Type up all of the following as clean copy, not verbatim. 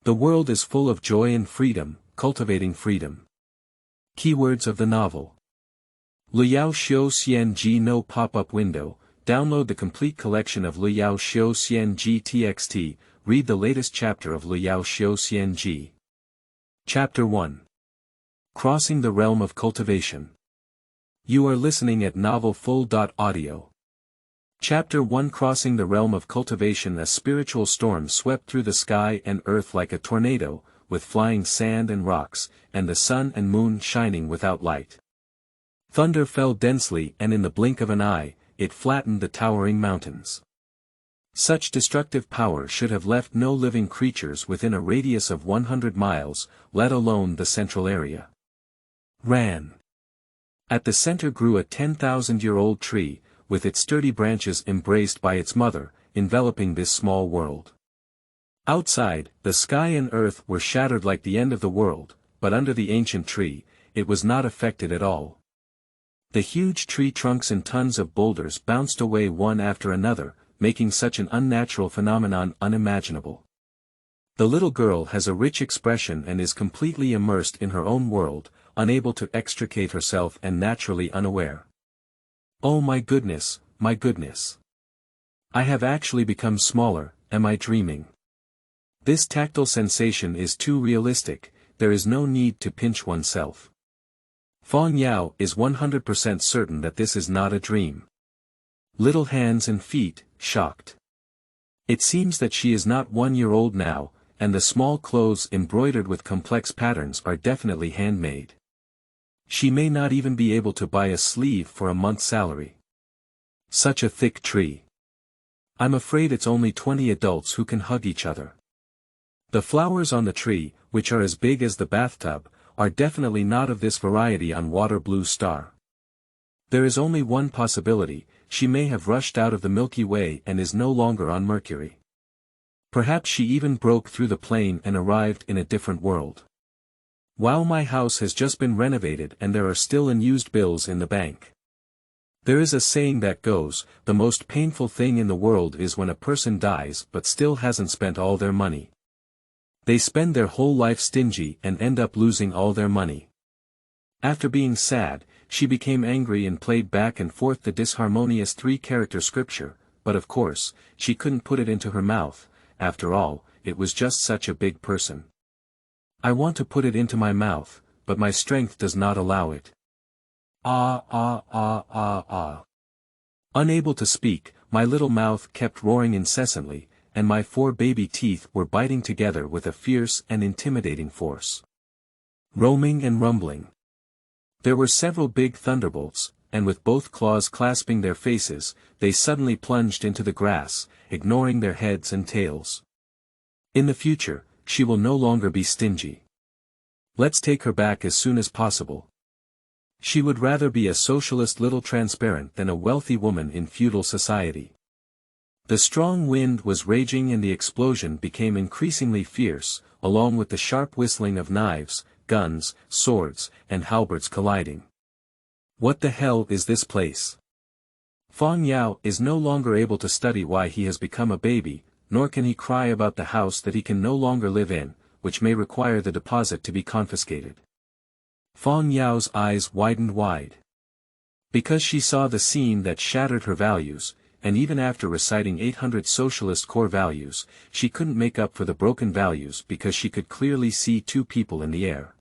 The world is full of joy and freedom, cultivating freedom. Keywords of the novel. Liang Xiu Xian Ji no pop-up window. Download the complete collection of Liang Xiu Xian Ji TXT, read the latest chapter of Liang Xiu Xian Ji. Chapter 1. Crossing the Realm of Cultivation. You are listening at novelfull.audio. Chapter 1. Crossing the Realm of Cultivation. A spiritual storm swept through the sky and earth like a tornado, with flying sand and rocks, and the sun and moon shining without light. Thunder fell densely, and in the blink of an eye, it flattened the towering mountains. Such destructive power should have left no living creatures within a radius of 100 miles, let alone the central area. Ran. At the center grew a 10,000-year-old tree, with its sturdy branches embraced by its mother, enveloping this small world. Outside, the sky and earth were shattered like the end of the world, but under the ancient tree, it was not affected at all. The huge tree trunks and tons of boulders bounced away one after another, making such an unnatural phenomenon unimaginable. The little girl has a rich expression and is completely immersed in her own world, unable to extricate herself and naturally unaware. Oh my goodness, my goodness. I have actually become smaller, am I dreaming? This tactile sensation is too realistic, there is no need to pinch oneself. Fang Yao is 100% certain that this is not a dream. Little hands and feet, shocked. It seems that she is not 1 year old now, and the small clothes embroidered with complex patterns are definitely handmade. She may not even be able to buy a sleeve for a month's salary. Such a thick tree. I'm afraid it's only 20 adults who can hug each other. The flowers on the tree, which are as big as the bathtub, are definitely not of this variety on Water Blue Star. There is only one possibility, she may have rushed out of the Milky Way and is no longer on Mercury. Perhaps she even broke through the plane and arrived in a different world. Wow, my house has just been renovated and there are still unused bills in the bank. There is a saying that goes, the most painful thing in the world is when a person dies but still hasn't spent all their money. They spend their whole life stingy and end up losing all their money. After being sad, she became angry and played back and forth the disharmonious 3-character scripture, but of course, she couldn't put it into her mouth, after all, it was just such a big person. I want to put it into my mouth, but my strength does not allow it. Ah ah ah ah ah. Unable to speak, my little mouth kept roaring incessantly, and my 4 baby teeth were biting together with a fierce and intimidating force. Roaming and rumbling. There were several big thunderbolts, and with both claws clasping their faces, they suddenly plunged into the grass, ignoring their heads and tails. In the future, she will no longer be stingy. Let's take her back as soon as possible. She would rather be a socialist little transparent than a wealthy woman in feudal society. The strong wind was raging and the explosion became increasingly fierce, along with the sharp whistling of knives, guns, swords, and halberds colliding. What the hell is this place? Fang Yao is no longer able to study why he has become a baby, nor can he cry about the house that he can no longer live in, which may require the deposit to be confiscated. Fang Yao's eyes widened wide. Because she saw the scene that shattered her values, and even after reciting 800 socialist core values, she couldn't make up for the broken values because she could clearly see 2 people in the air.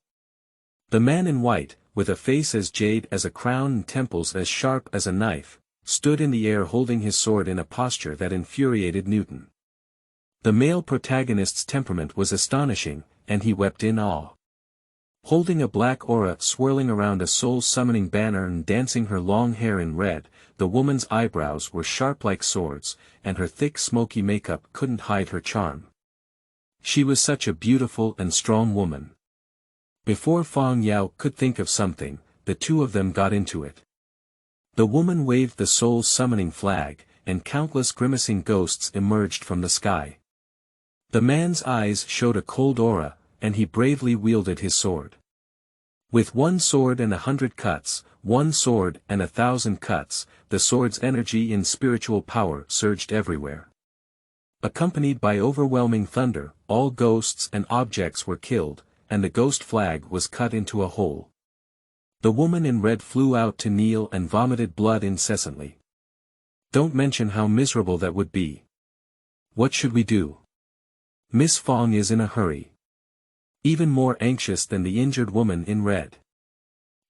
The man in white, with a face as jade as a crown and temples as sharp as a knife, stood in the air holding his sword in a posture that infuriated Newton. The male protagonist's temperament was astonishing, and he wept in awe. Holding a black aura swirling around a soul-summoning banner and dancing her long hair in red, the woman's eyebrows were sharp like swords, and her thick smoky makeup couldn't hide her charm. She was such a beautiful and strong woman. Before Fang Yao could think of something, the 2 of them got into it. The woman waved the soul-summoning flag, and countless grimacing ghosts emerged from the sky. The man's eyes showed a cold aura, and he bravely wielded his sword. With 1 sword and 100 cuts, 1 sword and 1,000 cuts, the sword's energy and spiritual power surged everywhere. Accompanied by overwhelming thunder, all ghosts and objects were killed, and the ghost flag was cut into a hole. The woman in red flew out to kneel and vomited blood incessantly. Don't mention how miserable that would be. What should we do? Miss Fong is in a hurry. Even more anxious than the injured woman in red.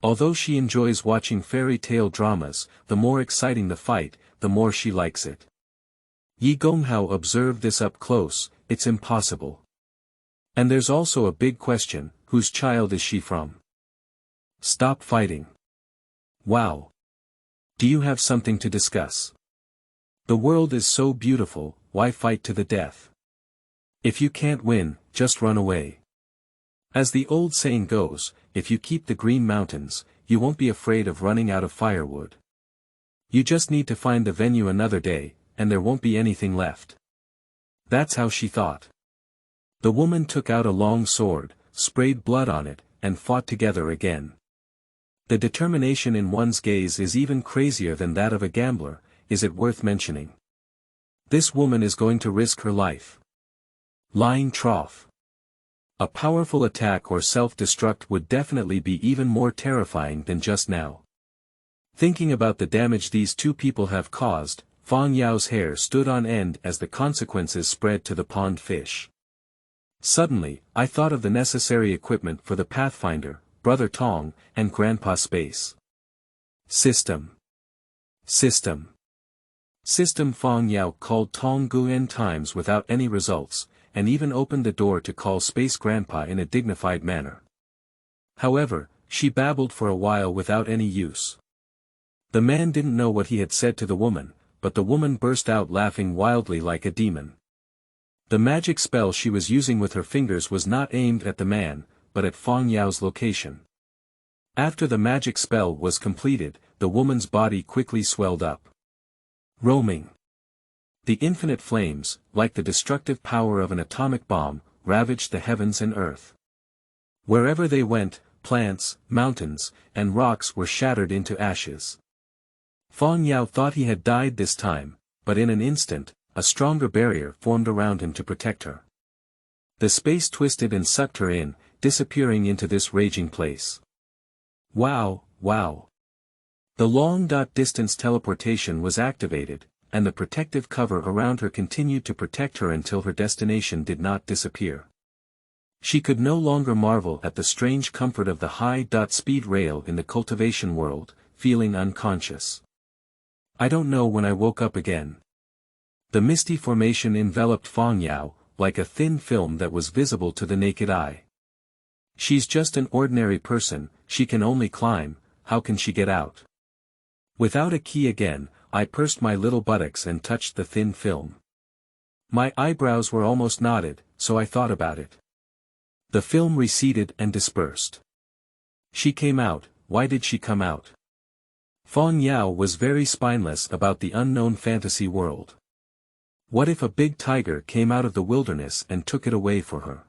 Although she enjoys watching fairy tale dramas, the more exciting the fight, the more she likes it. Yi Gonghao observed this up close. It's impossible. And there's also a big question, whose child is she from? Stop fighting. Wow. Do you have something to discuss? The world is so beautiful, why fight to the death? If you can't win, just run away. As the old saying goes, if you keep the green mountains, you won't be afraid of running out of firewood. You just need to find the venue another day, and there won't be anything left. That's how she thought. The woman took out a long sword, sprayed blood on it, and fought together again. The determination in one's gaze is even crazier than that of a gambler. Is it worth mentioning? This woman is going to risk her life. Lying trough. A powerful attack or self-destruct would definitely be even more terrifying than just now. Thinking about the damage these two people have caused, Fang Yao's hair stood on end as the consequences spread to the pond fish. Suddenly, I thought of the necessary equipment for the Pathfinder, Brother Tong, and Grandpa Space. System. Fang Yao called Tong Guan times without any results, and even opened the door to call Space Grandpa in a dignified manner. However, she babbled for a while without any use. The man didn't know what he had said to the woman, but the woman burst out laughing wildly like a demon. The magic spell she was using with her fingers was not aimed at the man, but at Fang Yao's location. After the magic spell was completed, the woman's body quickly swelled up. Roaming. The infinite flames, like the destructive power of an atomic bomb, ravaged the heavens and earth. Wherever they went, plants, mountains, and rocks were shattered into ashes. Fang Yao thought he had died this time, but in an instant, a stronger barrier formed around him to protect her. The space twisted and sucked her in, disappearing into this raging place. Wow. The long-distance teleportation was activated, and the protective cover around her continued to protect her until her destination did not disappear. She could no longer marvel at the strange comfort of the high-speed rail in the cultivation world, feeling unconscious. I don't know when I woke up again. The misty formation enveloped Fang Yao, like a thin film that was visible to the naked eye. She's just an ordinary person, she can only climb, how can she get out? Without a key again, I pursed my little buttocks and touched the thin film. My eyebrows were almost knotted, so I thought about it. The film receded and dispersed. She came out. Why did she come out? Fang Yao was very spineless about the unknown fantasy world. What if a big tiger came out of the wilderness and took it away for her?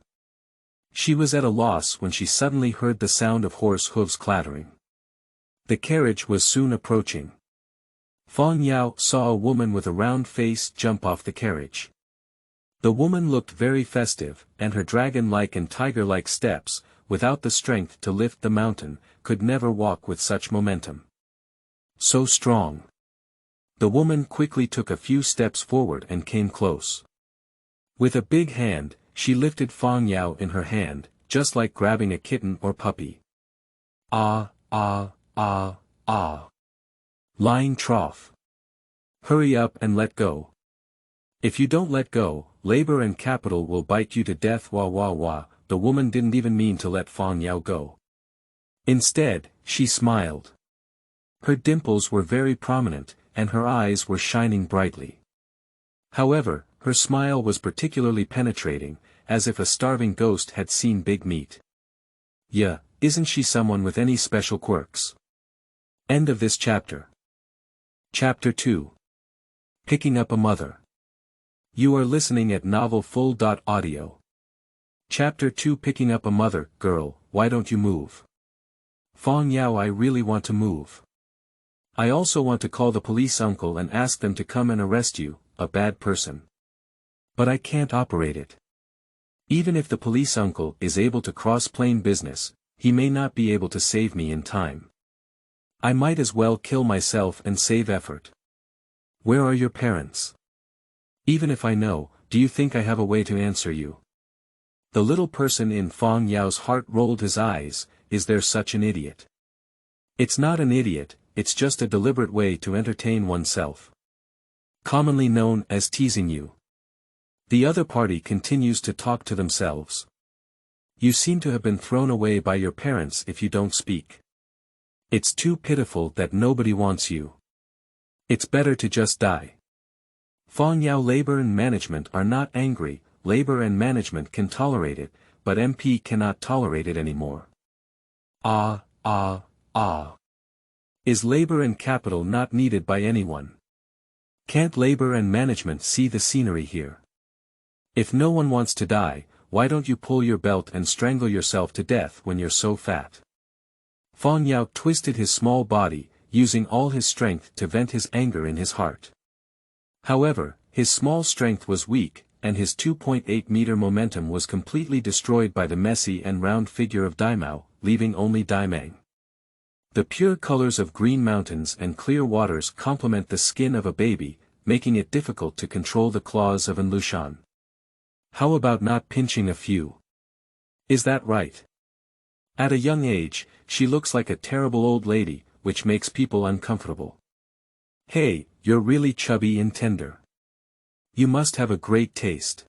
She was at a loss when she suddenly heard the sound of horse hooves clattering. The carriage was soon approaching. Fang Yao saw a woman with a round face jump off the carriage. The woman looked very festive, and her dragon-like and tiger-like steps, without the strength to lift the mountain, could never walk with such momentum. So strong. The woman quickly took a few steps forward and came close. With a big hand, she lifted Fang Yao in her hand, just like grabbing a kitten or puppy. Ah. Lying trough. Hurry up and let go. If you don't let go, labor and capital will bite you to death. Wah. The woman didn't even mean to let Fang Yao go. Instead, she smiled. Her dimples were very prominent, and her eyes were shining brightly. However, her smile was particularly penetrating, as if a starving ghost had seen big meat. Yeah, isn't she someone with any special quirks? End of this chapter. Chapter 2. Picking Up a Mother. You are listening at novelfull.audio. Chapter 2. Picking Up a Mother. Girl, why don't you move? Fang Yao, I really want to move. I also want to call the police, uncle, and ask them to come and arrest you, a bad person. But I can't operate it. Even if the police uncle is able to cross-plane business, he may not be able to save me in time. I might as well kill myself and save effort. Where are your parents? Even if I know, do you think I have a way to answer you? The little person in Fang Yao's heart rolled his eyes. Is there such an idiot? It's not an idiot, it's just a deliberate way to entertain oneself. Commonly known as teasing you. The other party continues to talk to themselves. You seem to have been thrown away by your parents if you don't speak. It's too pitiful that nobody wants you. It's better to just die. Fang Yao labor and management are not angry, labor and management can tolerate it, but MP cannot tolerate it anymore. Ah. Is labor and capital not needed by anyone? Can't labor and management see the scenery here? If no one wants to die, why don't you pull your belt and strangle yourself to death when you're so fat? Fang Yao twisted his small body, using all his strength to vent his anger in his heart. However, his small strength was weak, and his 2.8-meter momentum was completely destroyed by the messy and round figure of Daimao, leaving only Daimang. The pure colors of green mountains and clear waters complement the skin of a baby, making it difficult to control the claws of an Lushan. How about not pinching a few? Is that right? At a young age, she looks like a terrible old lady, which makes people uncomfortable. Hey, you're really chubby and tender. You must have a great taste.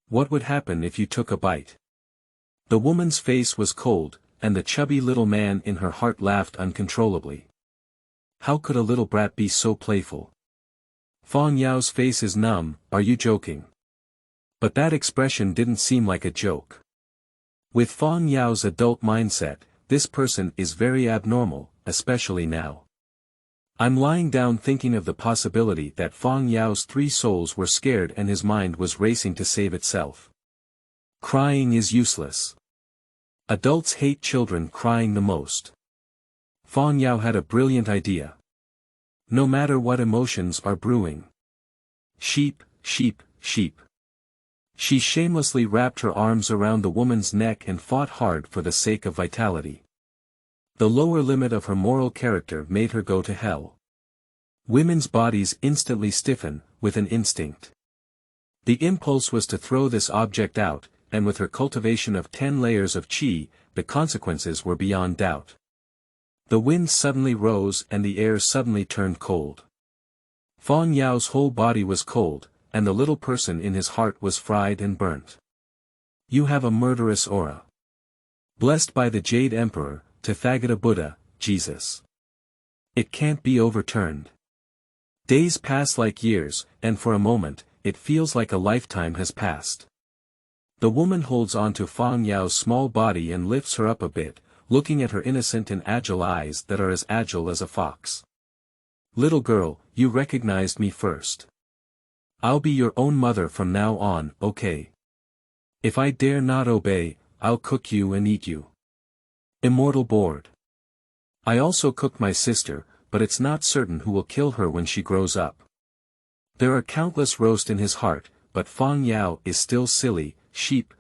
What would happen if you took a bite? The woman's face was cold, and the chubby little man in her heart laughed uncontrollably. How could a little brat be so playful? Fang Yao's face is numb. Are you joking? But that expression didn't seem like a joke. With Fang Yao's adult mindset, this person is very abnormal, especially now. I'm lying down thinking of the possibility that Fang Yao's 3 souls were scared and his mind was racing to save itself. Crying is useless. Adults hate children crying the most. Fang Yao had a brilliant idea. No matter what emotions are brewing. Sheep. She shamelessly wrapped her arms around the woman's neck and fought hard for the sake of vitality. The lower limit of her moral character made her go to hell. Women's bodies instantly stiffen, with an instinct. The impulse was to throw this object out, and with her cultivation of 10 layers of qi, the consequences were beyond doubt. The wind suddenly rose and the air suddenly turned cold. Fang Yao's whole body was cold, and the little person in his heart was fried and burnt. You have a murderous aura. Blessed by the Jade Emperor, Tathagata Buddha, Jesus. It can't be overturned. Days pass like years, and for a moment, it feels like a lifetime has passed. The woman holds on to Fang Yao's small body and lifts her up a bit, looking at her innocent and agile eyes that are as agile as a fox. Little girl, you recognized me first. I'll be your own mother from now on, okay? If I dare not obey, I'll cook you and eat you. Immortal bored. I also cooked my sister, but it's not certain who will kill her when she grows up. There are countless roasts in his heart, but Fang Yao is still silly, sheep.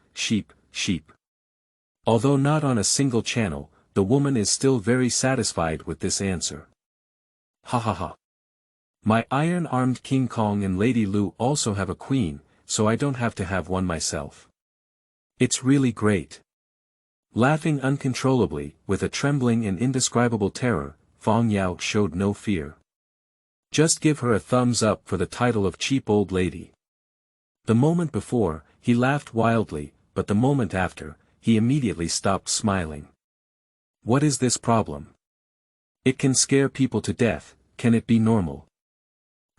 Although not on a single channel, the woman is still very satisfied with this answer. Ha. My iron-armed King Kong and Lady Lu also have a queen, so I don't have to have one myself. It's really great. Laughing uncontrollably, with a trembling and indescribable terror, Fang Yao showed no fear. Just give her a thumbs up for the title of cheap old lady. The moment before, he laughed wildly, but the moment after, he immediately stopped smiling. What is this problem? It can scare people to death, can it be normal?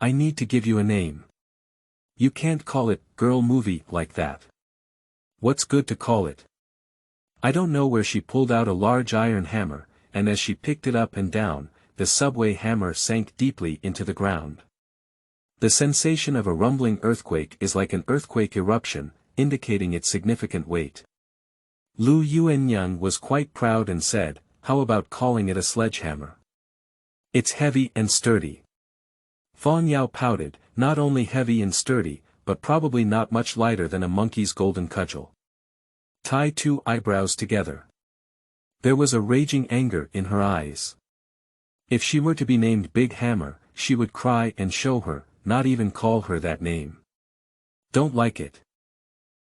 I need to give you a name. You can't call it, girl movie, like that. What's good to call it? I don't know where she pulled out a large iron hammer, and as she picked it up and down, the subway hammer sank deeply into the ground. The sensation of a rumbling earthquake is like an earthquake eruption, indicating its significant weight. Yuanniang was quite proud and said, how about calling it a sledgehammer? It's heavy and sturdy. Fang Yao pouted, not only heavy and sturdy, but probably not much lighter than a monkey's golden cudgel. Tie 2 eyebrows together. There was a raging anger in her eyes. If she were to be named Big Hammer, she would cry and show her, not even call her that name. Don't like it.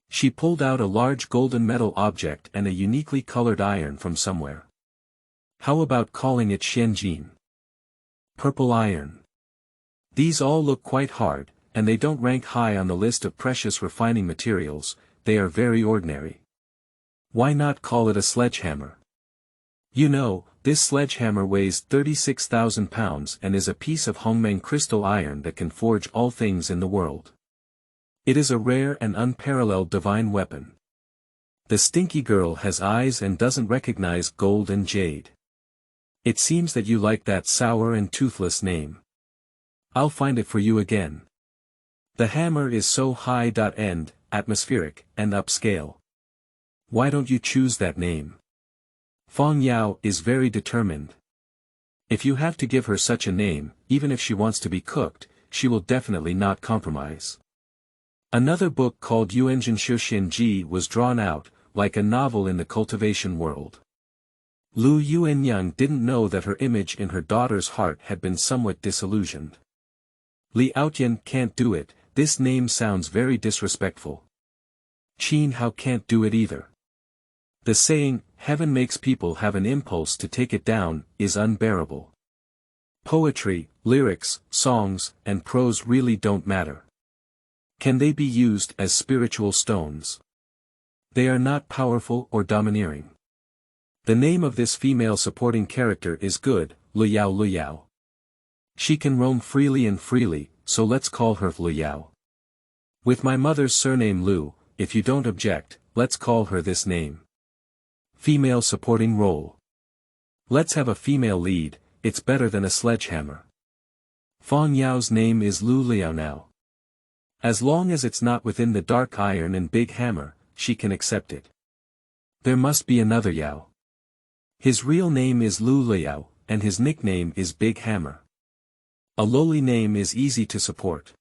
She pulled out a large golden metal object and a uniquely colored iron from somewhere. How about calling it Xianjin? Purple iron. These all look quite hard, and they don't rank high on the list of precious refining materials, they are very ordinary. Why not call it a sledgehammer? You know, this sledgehammer weighs 36,000 pounds and is a piece of Hongmeng crystal iron that can forge all things in the world. It is a rare and unparalleled divine weapon. The stinky girl has eyes and doesn't recognize gold and jade. It seems that you like that sour and toothless name. I'll find it for you again. The hammer is so high-end, atmospheric, and upscale. Why don't you choose that name? Fang Yao is very determined. If you have to give her such a name, even if she wants to be cooked, she will definitely not compromise. Another book called Yao Xiu Xian Ji was drawn out, like a novel in the cultivation world. Yuanniang didn't know that her image in her daughter's heart had been somewhat disillusioned. Liang can't do it, this name sounds very disrespectful. Qin Hao can't do it either. The saying, heaven makes people have an impulse to take it down, is unbearable. Poetry, lyrics, songs, and prose really don't matter. Can they be used as spiritual stones? They are not powerful or domineering. The name of this female supporting character is good, Liao. She can roam freely and freely, so let's call her Liao. With my mother's surname Liu, if you don't object, let's call her this name. Female supporting role. Let's have a female lead, it's better than a sledgehammer. Fang Yao's name is Liao now. As long as it's not within the dark iron and big hammer, she can accept it. There must be another Yao. His real name is Liao, and his nickname is Big Hammer. A lowly name is easy to support.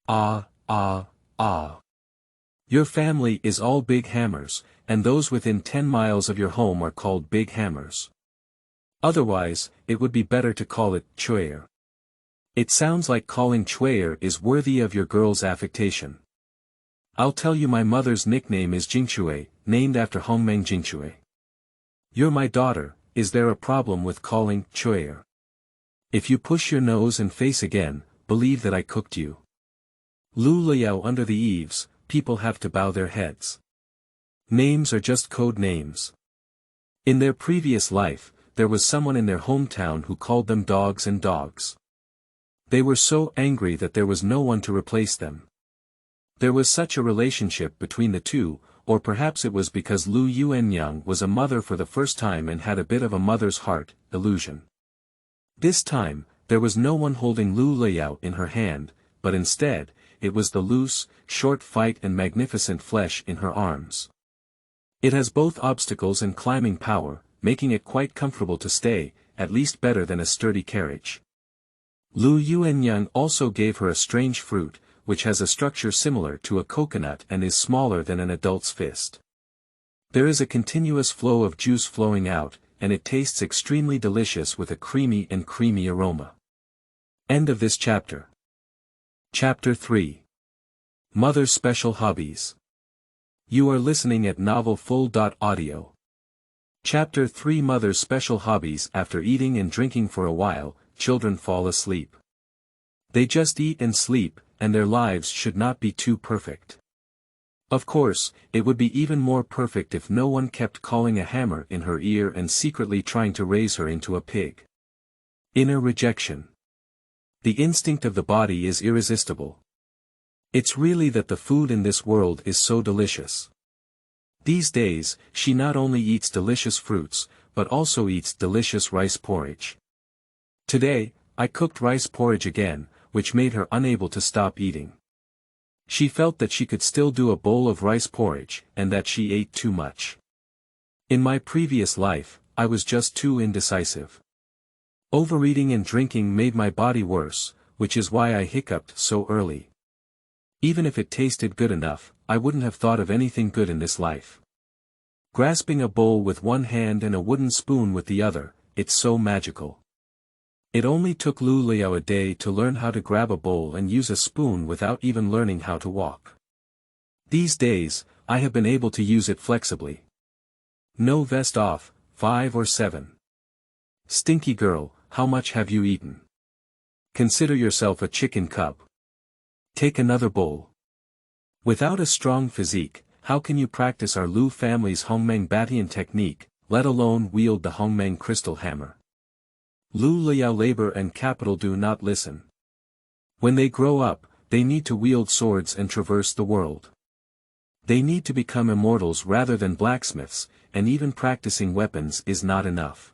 Ah. Your family is all big hammers, and those within 10 miles of your home are called big hammers. Otherwise, it would be better to call it Chuer. It sounds like calling Chuer is worthy of your girl's affectation. I'll tell you my mother's nickname is Jingchui, named after Hongmeng Jingchui. You're my daughter, is there a problem with calling Chuer? If you push your nose and face again, believe that I cooked you. Liao under the eaves, people have to bow their heads. Names are just code names. In their previous life, there was someone in their hometown who called them dogs and dogs. They were so angry that there was no one to replace them. There was such a relationship between the two, or perhaps it was because Yuanniang was a mother for the first time and had a bit of a mother's heart, illusion. This time, there was no one holding Liao in her hand, but instead, it was the loose, short fight and magnificent flesh in her arms. It has both obstacles and climbing power, making it quite comfortable to stay, at least better than a sturdy carriage. Yuanniang also gave her a strange fruit, which has a structure similar to a coconut and is smaller than an adult's fist. There is a continuous flow of juice flowing out, and it tastes extremely delicious with a creamy aroma. End of this chapter. Chapter 3. Mother's Special Hobbies. You are listening at novelfull.audio. Chapter 3 Mother's Special Hobbies. After eating and drinking for a while, children fall asleep. They just eat and sleep, and their lives should not be too perfect. Of course, it would be even more perfect if no one kept calling a hammer in her ear and secretly trying to raise her into a pig. Inner rejection. The instinct of the body is irresistible. It's really that the food in this world is so delicious. These days, she not only eats delicious fruits, but also eats delicious rice porridge. Today, I cooked rice porridge again, which made her unable to stop eating. She felt that she could still do a bowl of rice porridge, and that she ate too much. In my previous life, I was just too indecisive. Overeating and drinking made my body worse, which is why I hiccuped so early. Even if it tasted good enough, I wouldn't have thought of anything good in this life. Grasping a bowl with one hand and a wooden spoon with the other, it's so magical. It only took Lu Liao a day to learn how to grab a bowl and use a spoon without even learning how to walk. These days, I have been able to use it flexibly. No vest off, 5 or 7. Stinky girl, how much have you eaten? Consider yourself a chicken cub. Take another bowl. Without a strong physique, how can you practice our Lu family's Hongmeng Batian technique, let alone wield the Hongmeng crystal hammer? Lu Liao labor and capital do not listen. When they grow up, they need to wield swords and traverse the world. They need to become immortals rather than blacksmiths, and even practicing weapons is not enough.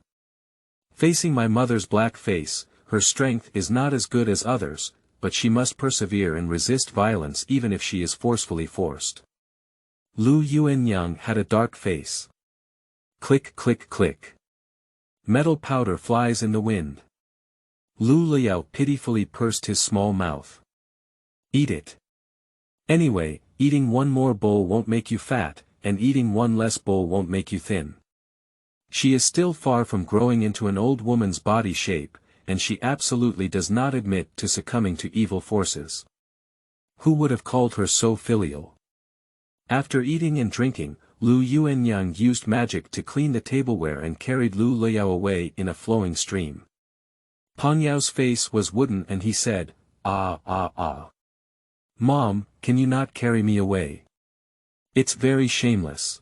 Facing my mother's black face, her strength is not as good as others, but she must persevere and resist violence even if she is forcefully forced. Lu Yuanniang had a dark face. Click click click. Metal powder flies in the wind. Lu Liao pitifully pursed his small mouth. Eat it. Anyway, eating one more bowl won't make you fat, and eating one less bowl won't make you thin. She is still far from growing into an old woman's body shape, and she absolutely does not admit to succumbing to evil forces. Who would have called her so filial? After eating and drinking, Lu Yuanniang used magic to clean the tableware and carried Lu Liao away in a flowing stream. Pang Yao's face was wooden and he said, "Ah ah ah. Mom, can you not carry me away? It's very shameless."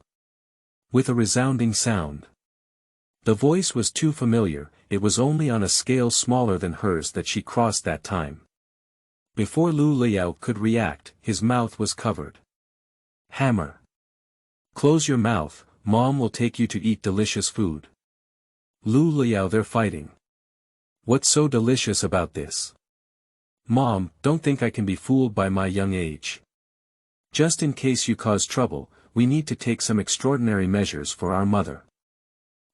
With a resounding sound. The voice was too familiar, it was only on a scale smaller than hers that she crossed that time. Before Lu Liao could react, his mouth was covered. Hammer. Close your mouth, Mom will take you to eat delicious food. Lu Liao, they're fighting. What's so delicious about this? Mom, don't think I can be fooled by my young age. Just in case you cause trouble, we need to take some extraordinary measures for our mother.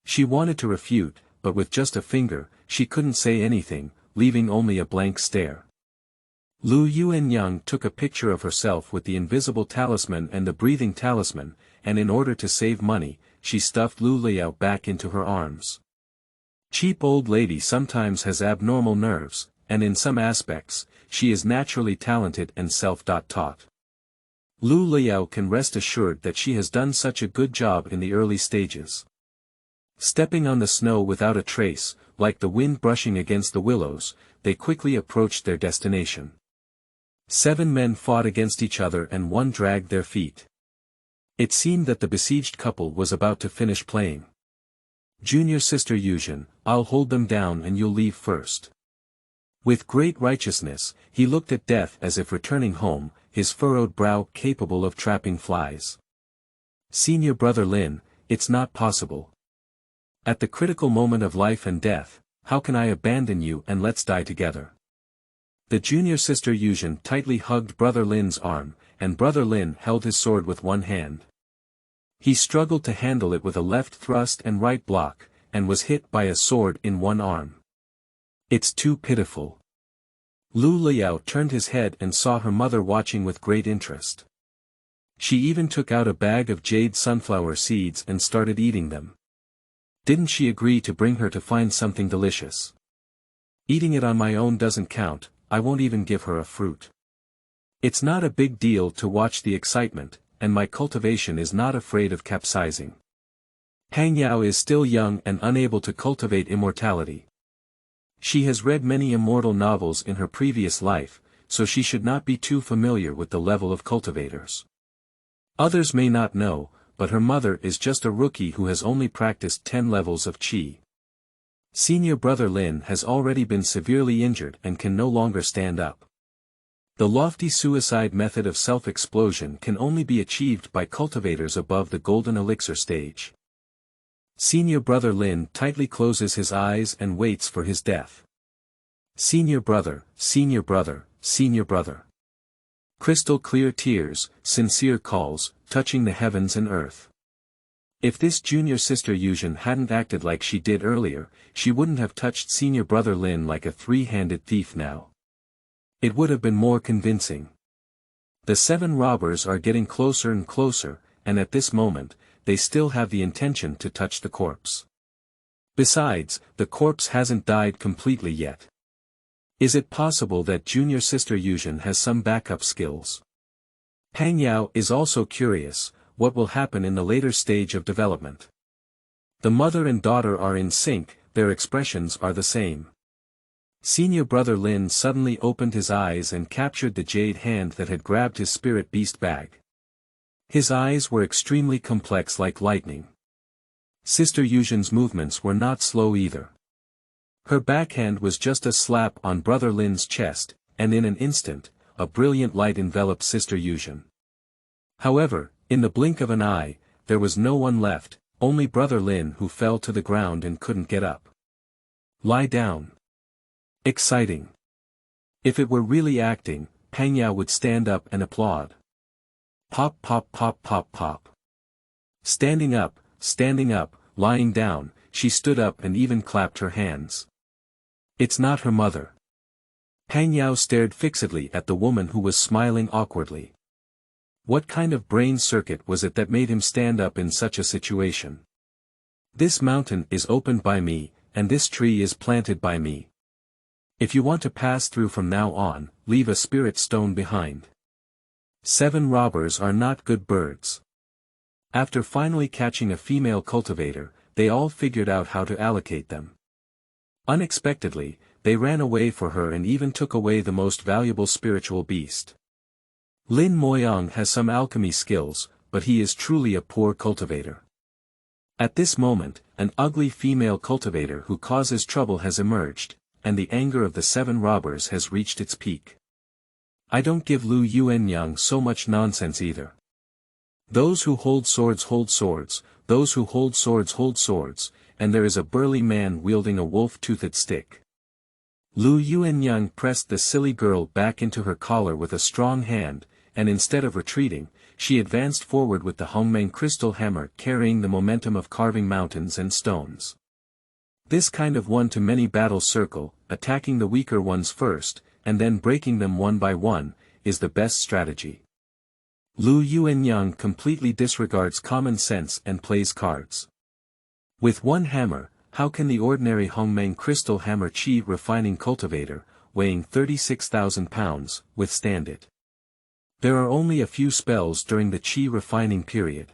She wanted to refute, but with just a finger, she couldn't say anything, leaving only a blank stare. Lu Yuanniang took a picture of herself with the invisible talisman and the breathing talisman, and in order to save money, she stuffed Lu Liao back into her arms. Cheap old lady sometimes has abnormal nerves, and in some aspects, she is naturally talented and self-taught. Lu Liao can rest assured that she has done such a good job in the early stages. Stepping on the snow without a trace, like the wind brushing against the willows, they quickly approached their destination. 7 men fought against each other and 1 dragged their feet. It seemed that the besieged couple was about to finish playing. Junior sister Yuxian, I'll hold them down and you'll leave first. With great righteousness, he looked at death as if returning home, his furrowed brow capable of trapping flies. Senior brother Lin, it's not possible. At the critical moment of life and death, how can I abandon you and let's die together? The junior sister Yuxian tightly hugged brother Lin's arm, and brother Lin held his sword with one hand. He struggled to handle it with a left thrust and right block, and was hit by a sword in one arm. It's too pitiful. Lu Liao turned his head and saw her mother watching with great interest. She even took out a bag of jade sunflower seeds and started eating them. Didn't she agree to bring her to find something delicious? Eating it on my own doesn't count, I won't even give her a fruit. It's not a big deal to watch the excitement, and my cultivation is not afraid of capsizing. Pang Yao is still young and unable to cultivate immortality. She has read many immortal novels in her previous life, so she should not be too familiar with the level of cultivators. Others may not know, but her mother is just a rookie who has only practiced 10 levels of qi. Senior brother Lin has already been severely injured and can no longer stand up. The lofty suicide method of self-explosion can only be achieved by cultivators above the golden elixir stage. Senior brother Lin tightly closes his eyes and waits for his death. Senior brother, senior brother, senior brother. Crystal clear tears, sincere calls, touching the heavens and earth. If this junior sister Yuxian hadn't acted like she did earlier, she wouldn't have touched senior brother Lin like a 3-handed thief now. It would have been more convincing. The 7 robbers are getting closer and closer, and at this moment, they still have the intention to touch the corpse. Besides, the corpse hasn't died completely yet. Is it possible that junior sister Yuzhen has some backup skills? Pang Yao is also curious, what will happen in the later stage of development. The mother and daughter are in sync, their expressions are the same. Senior brother Lin suddenly opened his eyes and captured the jade hand that had grabbed his spirit beast bag. His eyes were extremely complex like lightning. Sister Yuzhen's movements were not slow either. Her backhand was just a slap on brother Lin's chest, and in an instant, a brilliant light enveloped Sister Yuzhen. However, in the blink of an eye, there was no one left, only brother Lin who fell to the ground and couldn't get up. Lie down. Exciting. If it were really acting, Pang Yao would stand up and applaud. Pop pop pop pop pop. Standing up, lying down, she stood up and even clapped her hands. It's not her mother. Pang Yao stared fixedly at the woman who was smiling awkwardly. What kind of brain circuit was it that made him stand up in such a situation? This mountain is opened by me, and this tree is planted by me. If you want to pass through from now on, leave a spirit stone behind. 7 robbers are not good birds. After finally catching a female cultivator, they all figured out how to allocate them. Unexpectedly, they ran away for her and even took away the most valuable spiritual beast. Lin Moyang has some alchemy skills, but he is truly a poor cultivator. At this moment, an ugly female cultivator who causes trouble has emerged, and the anger of the 7 robbers has reached its peak. I don't give Yuanniang so much nonsense either. Those who hold swords, those who hold swords, and there is a burly man wielding a wolf-toothed stick. Yuanniang pressed the silly girl back into her collar with a strong hand, and instead of retreating, she advanced forward with the Hongmeng crystal hammer carrying the momentum of carving mountains and stones. This kind of one-to-many battle circle, attacking the weaker ones first, and then breaking them one by one, is the best strategy. Yuanniang completely disregards common sense and plays cards. With one hammer, how can the ordinary Hongmeng crystal hammer chi refining cultivator, weighing 36,000 pounds, withstand it? There are only a few spells during the chi refining period.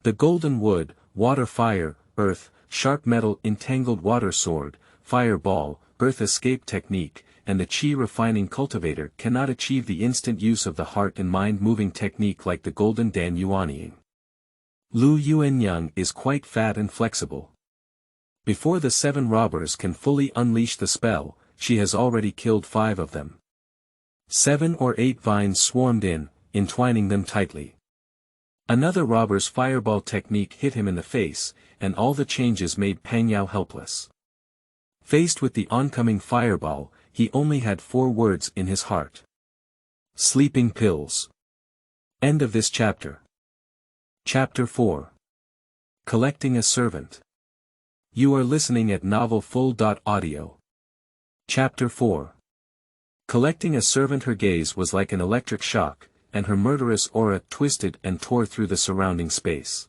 The golden wood, water fire, earth, sharp metal entangled water sword, fireball, earth escape technique, and the chi refining cultivator cannot achieve the instant use of the heart and mind moving technique like the golden Dan Yuanniang. Yuanniang is quite fat and flexible. Before the 7 robbers can fully unleash the spell, she has already killed 5 of them. 7 or 8 vines swarmed in, entwining them tightly. Another robber's fireball technique hit him in the face, and all the changes made Pang Yao helpless. Faced with the oncoming fireball, he only had 4 words in his heart. Sleeping pills. End of this chapter. Chapter 4. Collecting a Servant. You are listening at novelfull.audio. Chapter 4. Collecting a servant. Her gaze was like an electric shock, and her murderous aura twisted and tore through the surrounding space.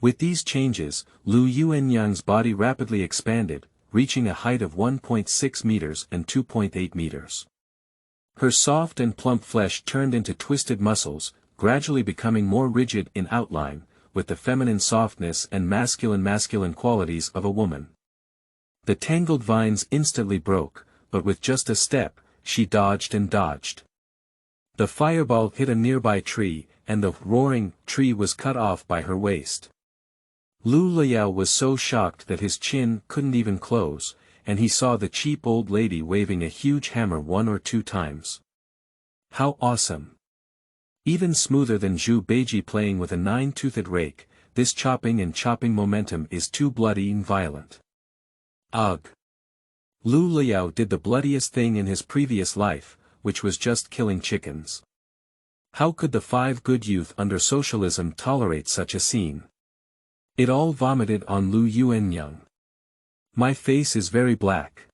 With these changes, Yuanniang's body rapidly expanded, reaching a height of 1.6 meters and 2.8 meters. Her soft and plump flesh turned into twisted muscles, gradually becoming more rigid in outline, with the feminine softness and masculine qualities of a woman. The tangled vines instantly broke, but with just a step, she dodged and dodged. The fireball hit a nearby tree, and the roaring tree was cut off by her waist. Liao was so shocked that his chin couldn't even close, and he saw the cheap old lady waving a huge hammer 1 or 2 times. How awesome! Even smoother than Zhu Beiji playing with a 9-toothed rake, this chopping and chopping momentum is too bloody and violent. Ugh! Liao did the bloodiest thing in his previous life, which was just killing chickens. How could the 5 good youth under socialism tolerate such a scene? It all vomited on Yuanniang. My face is very black.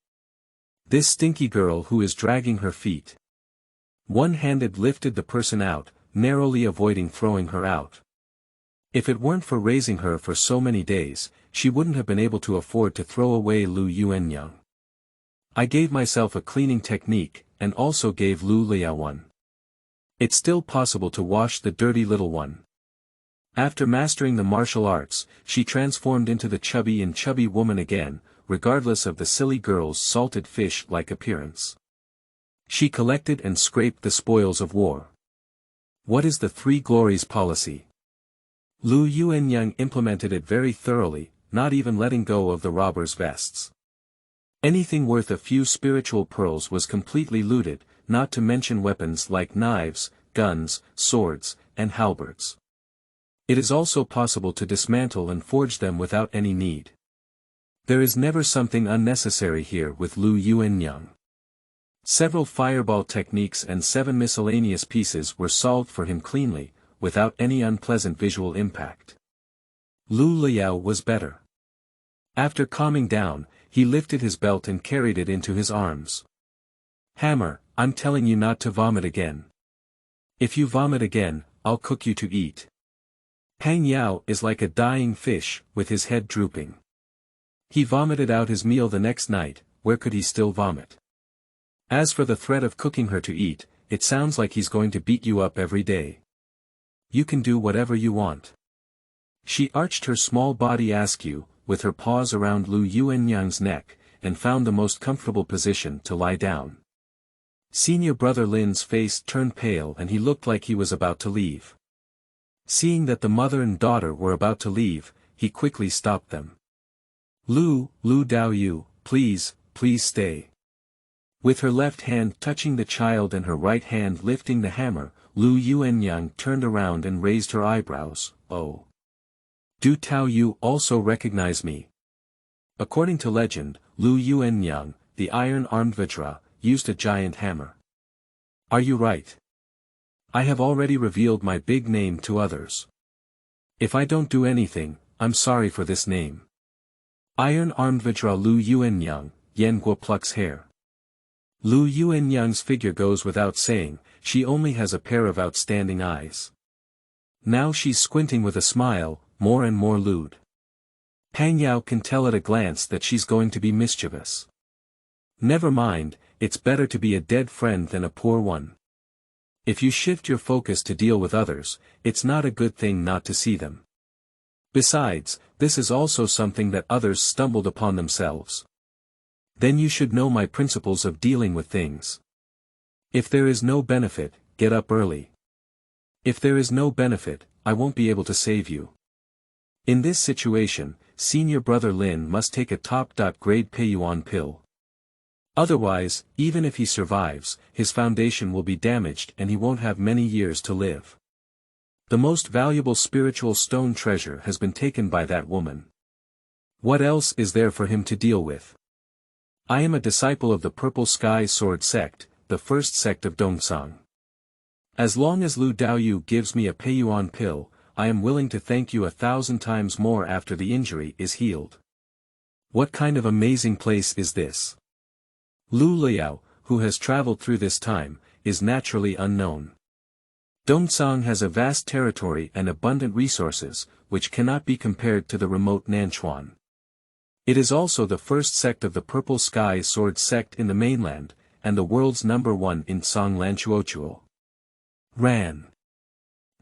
This stinky girl who is dragging her feet. One-handed lifted the person out, narrowly avoiding throwing her out. If it weren't for raising her for so many days, she wouldn't have been able to afford to throw away Lu Yuanniang. I gave myself a cleaning technique, and also gave Lu Liao one. It's still possible to wash the dirty little one. After mastering the martial arts, she transformed into the chubby woman again, regardless of the silly girl's salted fish-like appearance. She collected and scraped the spoils of war. What is the Three Glories policy? Lu Yuanniang implemented it very thoroughly, not even letting go of the robbers' vests. Anything worth a few spiritual pearls was completely looted, not to mention weapons like knives, guns, swords, and halberds. It is also possible to dismantle and forge them without any need. There is never something unnecessary here with Lu Yuanniang. Several fireball techniques and 7 miscellaneous pieces were solved for him cleanly, without any unpleasant visual impact. Lu Liao was better. After calming down, he lifted his belt and carried it into his arms. Hammer, I'm telling you not to vomit again. If you vomit again, I'll cook you to eat. Pang Yao is like a dying fish, with his head drooping. He vomited out his meal the next night, where could he still vomit? As for the threat of cooking her to eat, it sounds like he's going to beat you up every day. You can do whatever you want. She arched her small body askew, with her paws around Lu Yuanniang's neck, and found the most comfortable position to lie down. Senior brother Lin's face turned pale and he looked like he was about to leave. Seeing that the mother and daughter were about to leave, he quickly stopped them. Lu Daoyu, please stay. With her left hand touching the child and her right hand lifting the hammer, Lu Yuanniang turned around and raised her eyebrows. Oh. Do Tao Yu also recognize me? According to legend, Lu Yuanniang, the iron-armed Vajra, used a giant hammer. Are you right? I have already revealed my big name to others. If I don't do anything, I'm sorry for this name. Iron-armed Vajra Lu Yuanniang, Yan Guo plucks hair. Lu Yuanniang's figure goes without saying, she only has a pair of outstanding eyes. Now she's squinting with a smile, more and more lewd. Pang Yao can tell at a glance that she's going to be mischievous. Never mind, it's better to be a dead friend than a poor one. If you shift your focus to deal with others, it's not a good thing not to see them. Besides, this is also something that others stumbled upon themselves. Then you should know my principles of dealing with things. If there is no benefit, get up early. If there is no benefit, I won't be able to save you. In this situation, senior brother Lin must take a top-grade Peiyuan pill. Otherwise, even if he survives, his foundation will be damaged and he won't have many years to live. The most valuable spiritual stone treasure has been taken by that woman. What else is there for him to deal with? I am a disciple of the Purple Sky Sword sect, the first sect of Dongsang. As long as Lu Daoyu gives me a Peiyuan pill, I am willing to thank you 1,000 times more after the injury is healed. What kind of amazing place is this? Lu Liao, who has traveled through this time, is naturally unknown. Dongsang has a vast territory and abundant resources, which cannot be compared to the remote Nanchuan. It is also the first sect of the Purple Sky Sword sect in the mainland, and the world's #1 in Songlanchuochuo. Ran.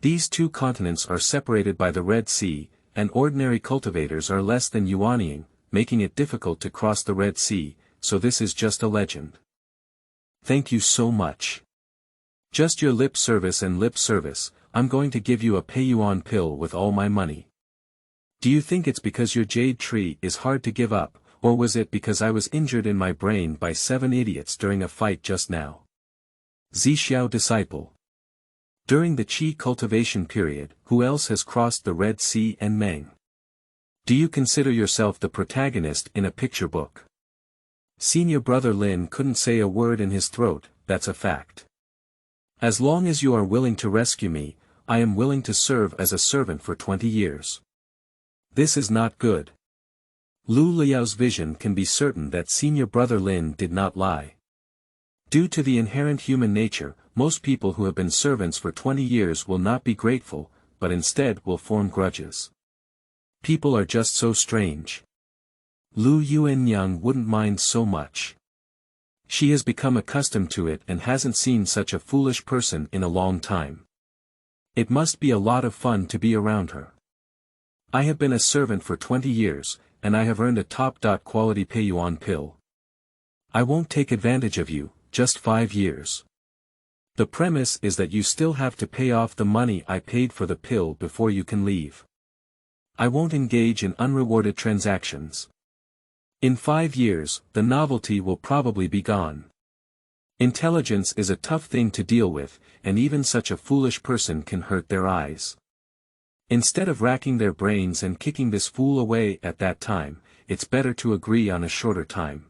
These two continents are separated by the Red Sea, and ordinary cultivators are less than Yuanniang, making it difficult to cross the Red Sea, so this is just a legend. Thank you so much. Just your lip service and lip service, I'm going to give you a Peiyuan pill with all my money. Do you think it's because your jade tree is hard to give up, or was it because I was injured in my brain by 7 idiots during a fight just now? Zixiao disciple. During the Qi cultivation period, who else has crossed the Red Sea and Meng? Do you consider yourself the protagonist in a picture book? Senior brother Lin couldn't say a word in his throat, that's a fact. As long as you are willing to rescue me, I am willing to serve as a servant for 20 years. This is not good. Lu Liao's vision can be certain that senior brother Lin did not lie. Due to the inherent human nature, most people who have been servants for 20 years will not be grateful, but instead will form grudges. People are just so strange. Yuanniang wouldn't mind so much. She has become accustomed to it and hasn't seen such a foolish person in a long time. It must be a lot of fun to be around her. I have been a servant for 20 years, and I have earned a top-quality Peiyuan pill. I won't take advantage of you, just 5 years. The premise is that you still have to pay off the money I paid for the pill before you can leave. I won't engage in unrewarded transactions. In 5 years, the novelty will probably be gone. Intelligence is a tough thing to deal with, and even such a foolish person can hurt their eyes. Instead of racking their brains and kicking this fool away at that time, it's better to agree on a shorter time.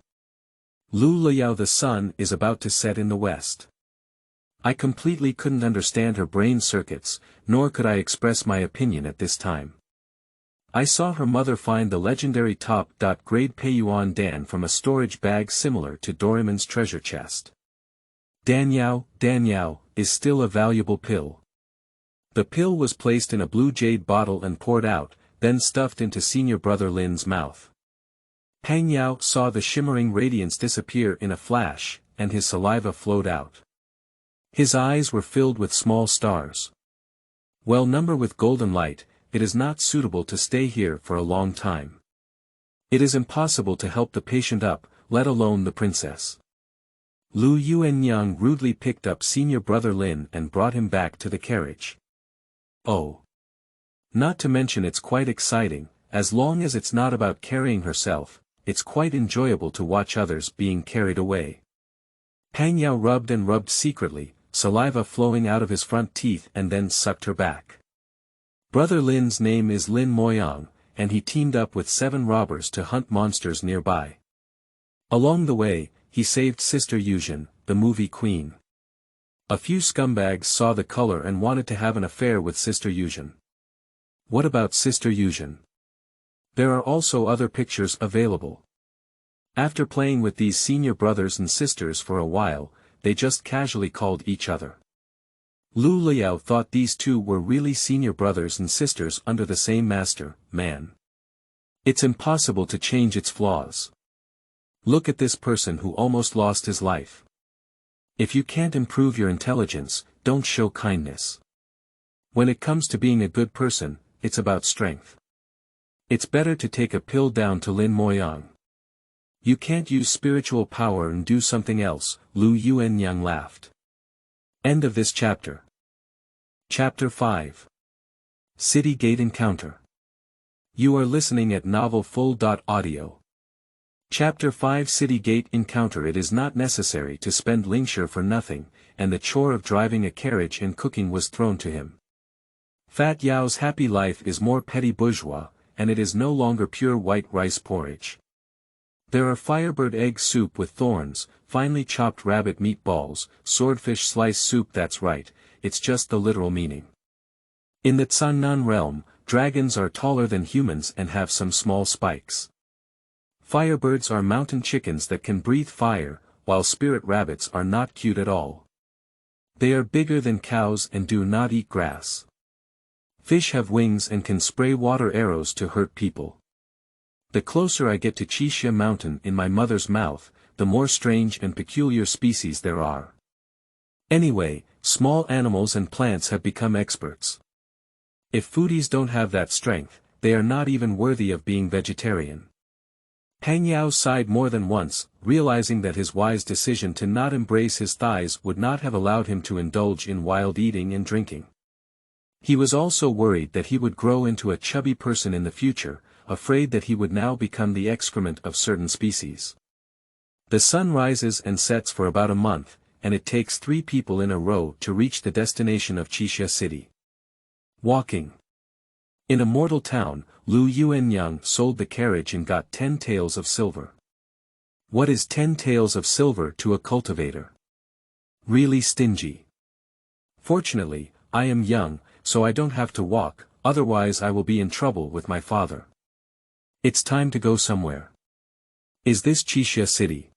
Liao, the sun is about to set in the west. I completely couldn't understand her brain circuits, nor could I express my opinion at this time. I saw her mother find the legendary top-grade Peiyuan-10 from a storage bag similar to Doraemon's treasure chest. Danyao is still a valuable pill. The pill was placed in a blue jade bottle and poured out, then stuffed into senior brother Lin's mouth. Pang Yao saw the shimmering radiance disappear in a flash, and his saliva flowed out. His eyes were filled with small stars. Well, numbered with golden light, it is not suitable to stay here for a long time. It is impossible to help the patient up, let alone the princess. Yuanniang rudely picked up senior brother Lin and brought him back to the carriage. Oh. Not to mention it's quite exciting, as long as it's not about carrying herself, it's quite enjoyable to watch others being carried away. Pang Yao rubbed and rubbed secretly, saliva flowing out of his front teeth, and then sucked her back. Brother Lin's name is Lin Moyang, and he teamed up with 7 robbers to hunt monsters nearby. Along the way, he saved Sister Yuzhen, the movie queen. A few scumbags saw the color and wanted to have an affair with Sister Yuzhen. What about Sister Yuzhen? There are also other pictures available. After playing with these senior brothers and sisters for a while, they just casually called each other. Liao thought these two were really senior brothers and sisters under the same master, man. It's impossible to change its flaws. Look at this person who almost lost his life. If you can't improve your intelligence, don't show kindness. When it comes to being a good person, it's about strength. It's better to take a pill down to Lin Moyang. You can't use spiritual power and do something else, Yuanniang laughed. End of this chapter. Chapter 5. City Gate Encounter. You are listening at novelfull.audio. Chapter 5 City Gate Encounter. It is not necessary to spend Lingshire for nothing, and the chore of driving a carriage and cooking was thrown to him. Fat Yao's happy life is more petty bourgeois, and it is no longer pure white rice porridge. There are firebird egg soup with thorns, finely chopped rabbit meatballs, swordfish slice soup. That's right, it's just the literal meaning. In the Cannan realm, dragons are taller than humans and have some small spikes. Firebirds are mountain chickens that can breathe fire, while spirit rabbits are not cute at all. They are bigger than cows and do not eat grass. Fish have wings and can spray water arrows to hurt people. The closer I get to Qixia Mountain in my mother's mouth, the more strange and peculiar species there are. Anyway, small animals and plants have become experts. If foodies don't have that strength, they are not even worthy of being vegetarian. Pang Yao sighed more than once, realizing that his wise decision to not embrace his thighs would not have allowed him to indulge in wild eating and drinking. He was also worried that he would grow into a chubby person in the future, afraid that he would now become the excrement of certain species. The sun rises and sets for about a month, and it takes 3 people in a row to reach the destination of Qixia City. Walking. In a mortal town, Yuanniang sold the carriage and got 10 taels of silver. What is 10 taels of silver to a cultivator? Really stingy. Fortunately, I am young, so I don't have to walk, otherwise I will be in trouble with my father. It's time to go somewhere. Is this Qixia City?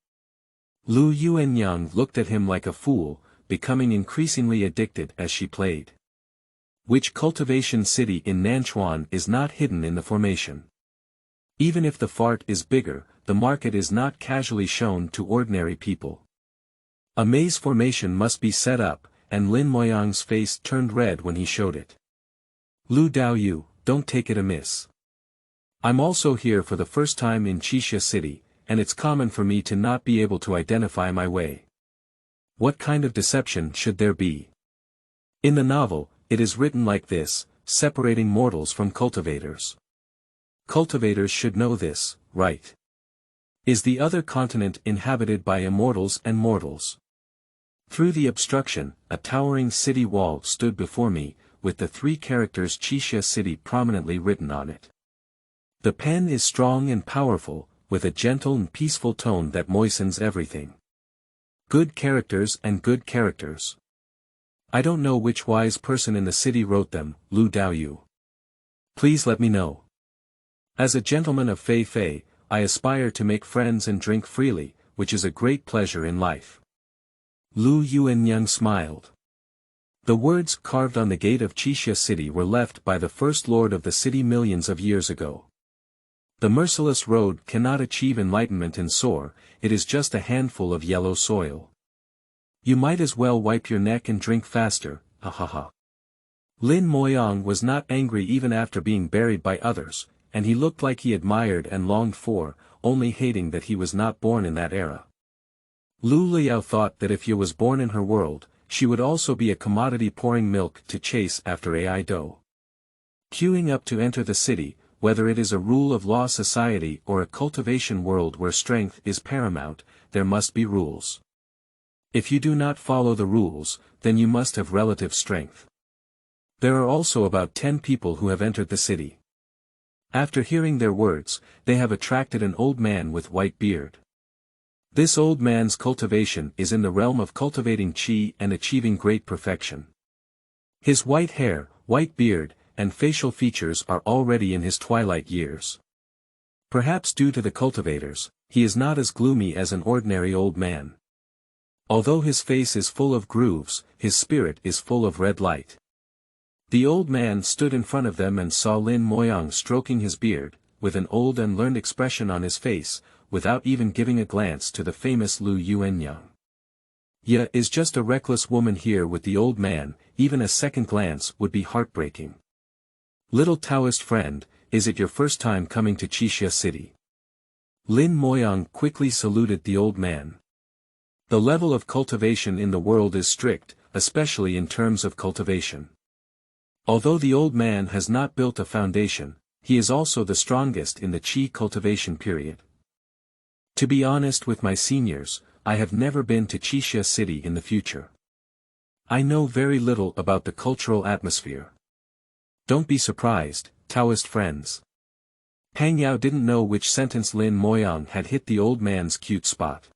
Lu Yuanniang looked at him like a fool, becoming increasingly addicted as she played. Which cultivation city in Nanchuan is not hidden in the formation? Even if the fart is bigger, the market is not casually shown to ordinary people. A maze formation must be set up, and Lin Moyang's face turned red when he showed it. Lu Daoyu, don't take it amiss. I'm also here for the first time in Qixia City, and it's common for me to not be able to identify my way. What kind of deception should there be? In the novel, it is written like this, separating mortals from cultivators. Cultivators should know this, right? Is the other continent inhabited by immortals and mortals? Through the obstruction, a towering city wall stood before me, with the three characters Qixia City prominently written on it. The pen is strong and powerful, with a gentle and peaceful tone that moistens everything. Good characters and good characters. I don't know which wise person in the city wrote them, Lu Daoyu. Please let me know. As a gentleman of Fei Fei, I aspire to make friends and drink freely, which is a great pleasure in life. Lu Yuanniang smiled. The words carved on the gate of Qixia City were left by the first lord of the city millions of years ago. The merciless road cannot achieve enlightenment and soar, it is just a handful of yellow soil. You might as well wipe your neck and drink faster, ha ha ha. Lin Moyang was not angry even after being buried by others, and he looked like he admired and longed for, only hating that he was not born in that era. Lu Liao thought that if Ye was born in her world, she would also be a commodity pouring milk to chase after AI dough. Queuing up to enter the city, whether it is a rule of law society or a cultivation world where strength is paramount, there must be rules. If you do not follow the rules, then you must have relative strength. There are also about 10 people who have entered the city. After hearing their words, they have attracted an old man with white beard. This old man's cultivation is in the realm of cultivating qi and achieving great perfection. His white hair, white beard, and facial features are already in his twilight years. Perhaps due to the cultivators, he is not as gloomy as an ordinary old man. Although his face is full of grooves, his spirit is full of red light. The old man stood in front of them and saw Lin Moyang stroking his beard, with an old and learned expression on his face, without even giving a glance to the famous Lu Yuanniang. Ye is just a reckless woman here with the old man, even a second glance would be heartbreaking. Little Taoist friend, is it your first time coming to Qixia City? Lin Moyang quickly saluted the old man. The level of cultivation in the world is strict, especially in terms of cultivation. Although the old man has not built a foundation, he is also the strongest in the qi cultivation period. To be honest with my seniors, I have never been to Qixia City in the future. I know very little about the cultural atmosphere. Don't be surprised, Taoist friends. Pang Yao didn't know which sentence Lin Moyang had hit the old man's cute spot.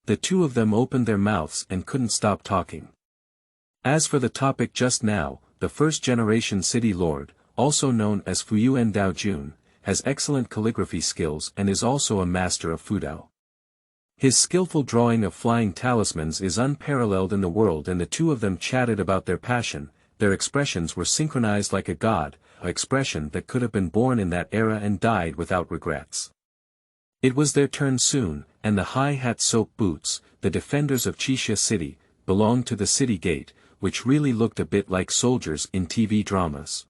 The two of them opened their mouths and couldn't stop talking. As for the topic just now, the first-generation city lord, also known as Fuyuan Daojun, has excellent calligraphy skills and is also a master of Fudao. His skillful drawing of flying talismans is unparalleled in the world, and the two of them chatted about their passion. Their expressions were synchronized like a god, an expression that could have been born in that era and died without regrets. It was their turn soon, and the high-hat soap boots, the defenders of Qixia City, belonged to the city gate, which really looked a bit like soldiers in TV dramas.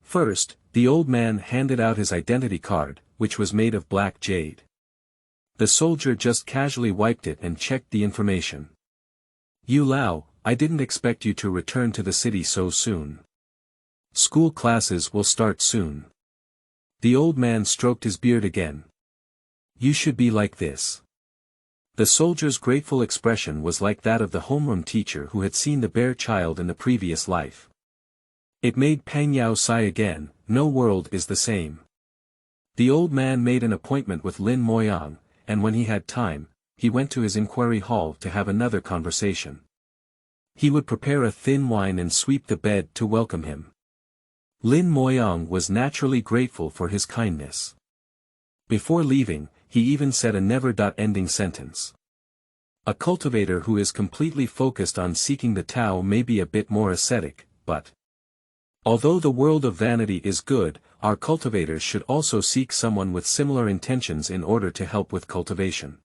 First, the old man handed out his identity card, which was made of black jade. The soldier just casually wiped it and checked the information. "You Lao, I didn't expect you to return to the city so soon. School classes will start soon." The old man stroked his beard again. "You should be like this." The soldier's grateful expression was like that of the homeroom teacher who had seen the bare child in the previous life. It made Pang Yao sigh again. No world is the same. The old man made an appointment with Lin Moyang, and when he had time, he went to his inquiry hall to have another conversation. He would prepare a thin wine and sweep the bed to welcome him. Lin Moyang was naturally grateful for his kindness. Before leaving, he even said a never-ending sentence. A cultivator who is completely focused on seeking the Tao may be a bit more ascetic, but although the world of vanity is good, our cultivators should also seek someone with similar intentions in order to help with cultivation.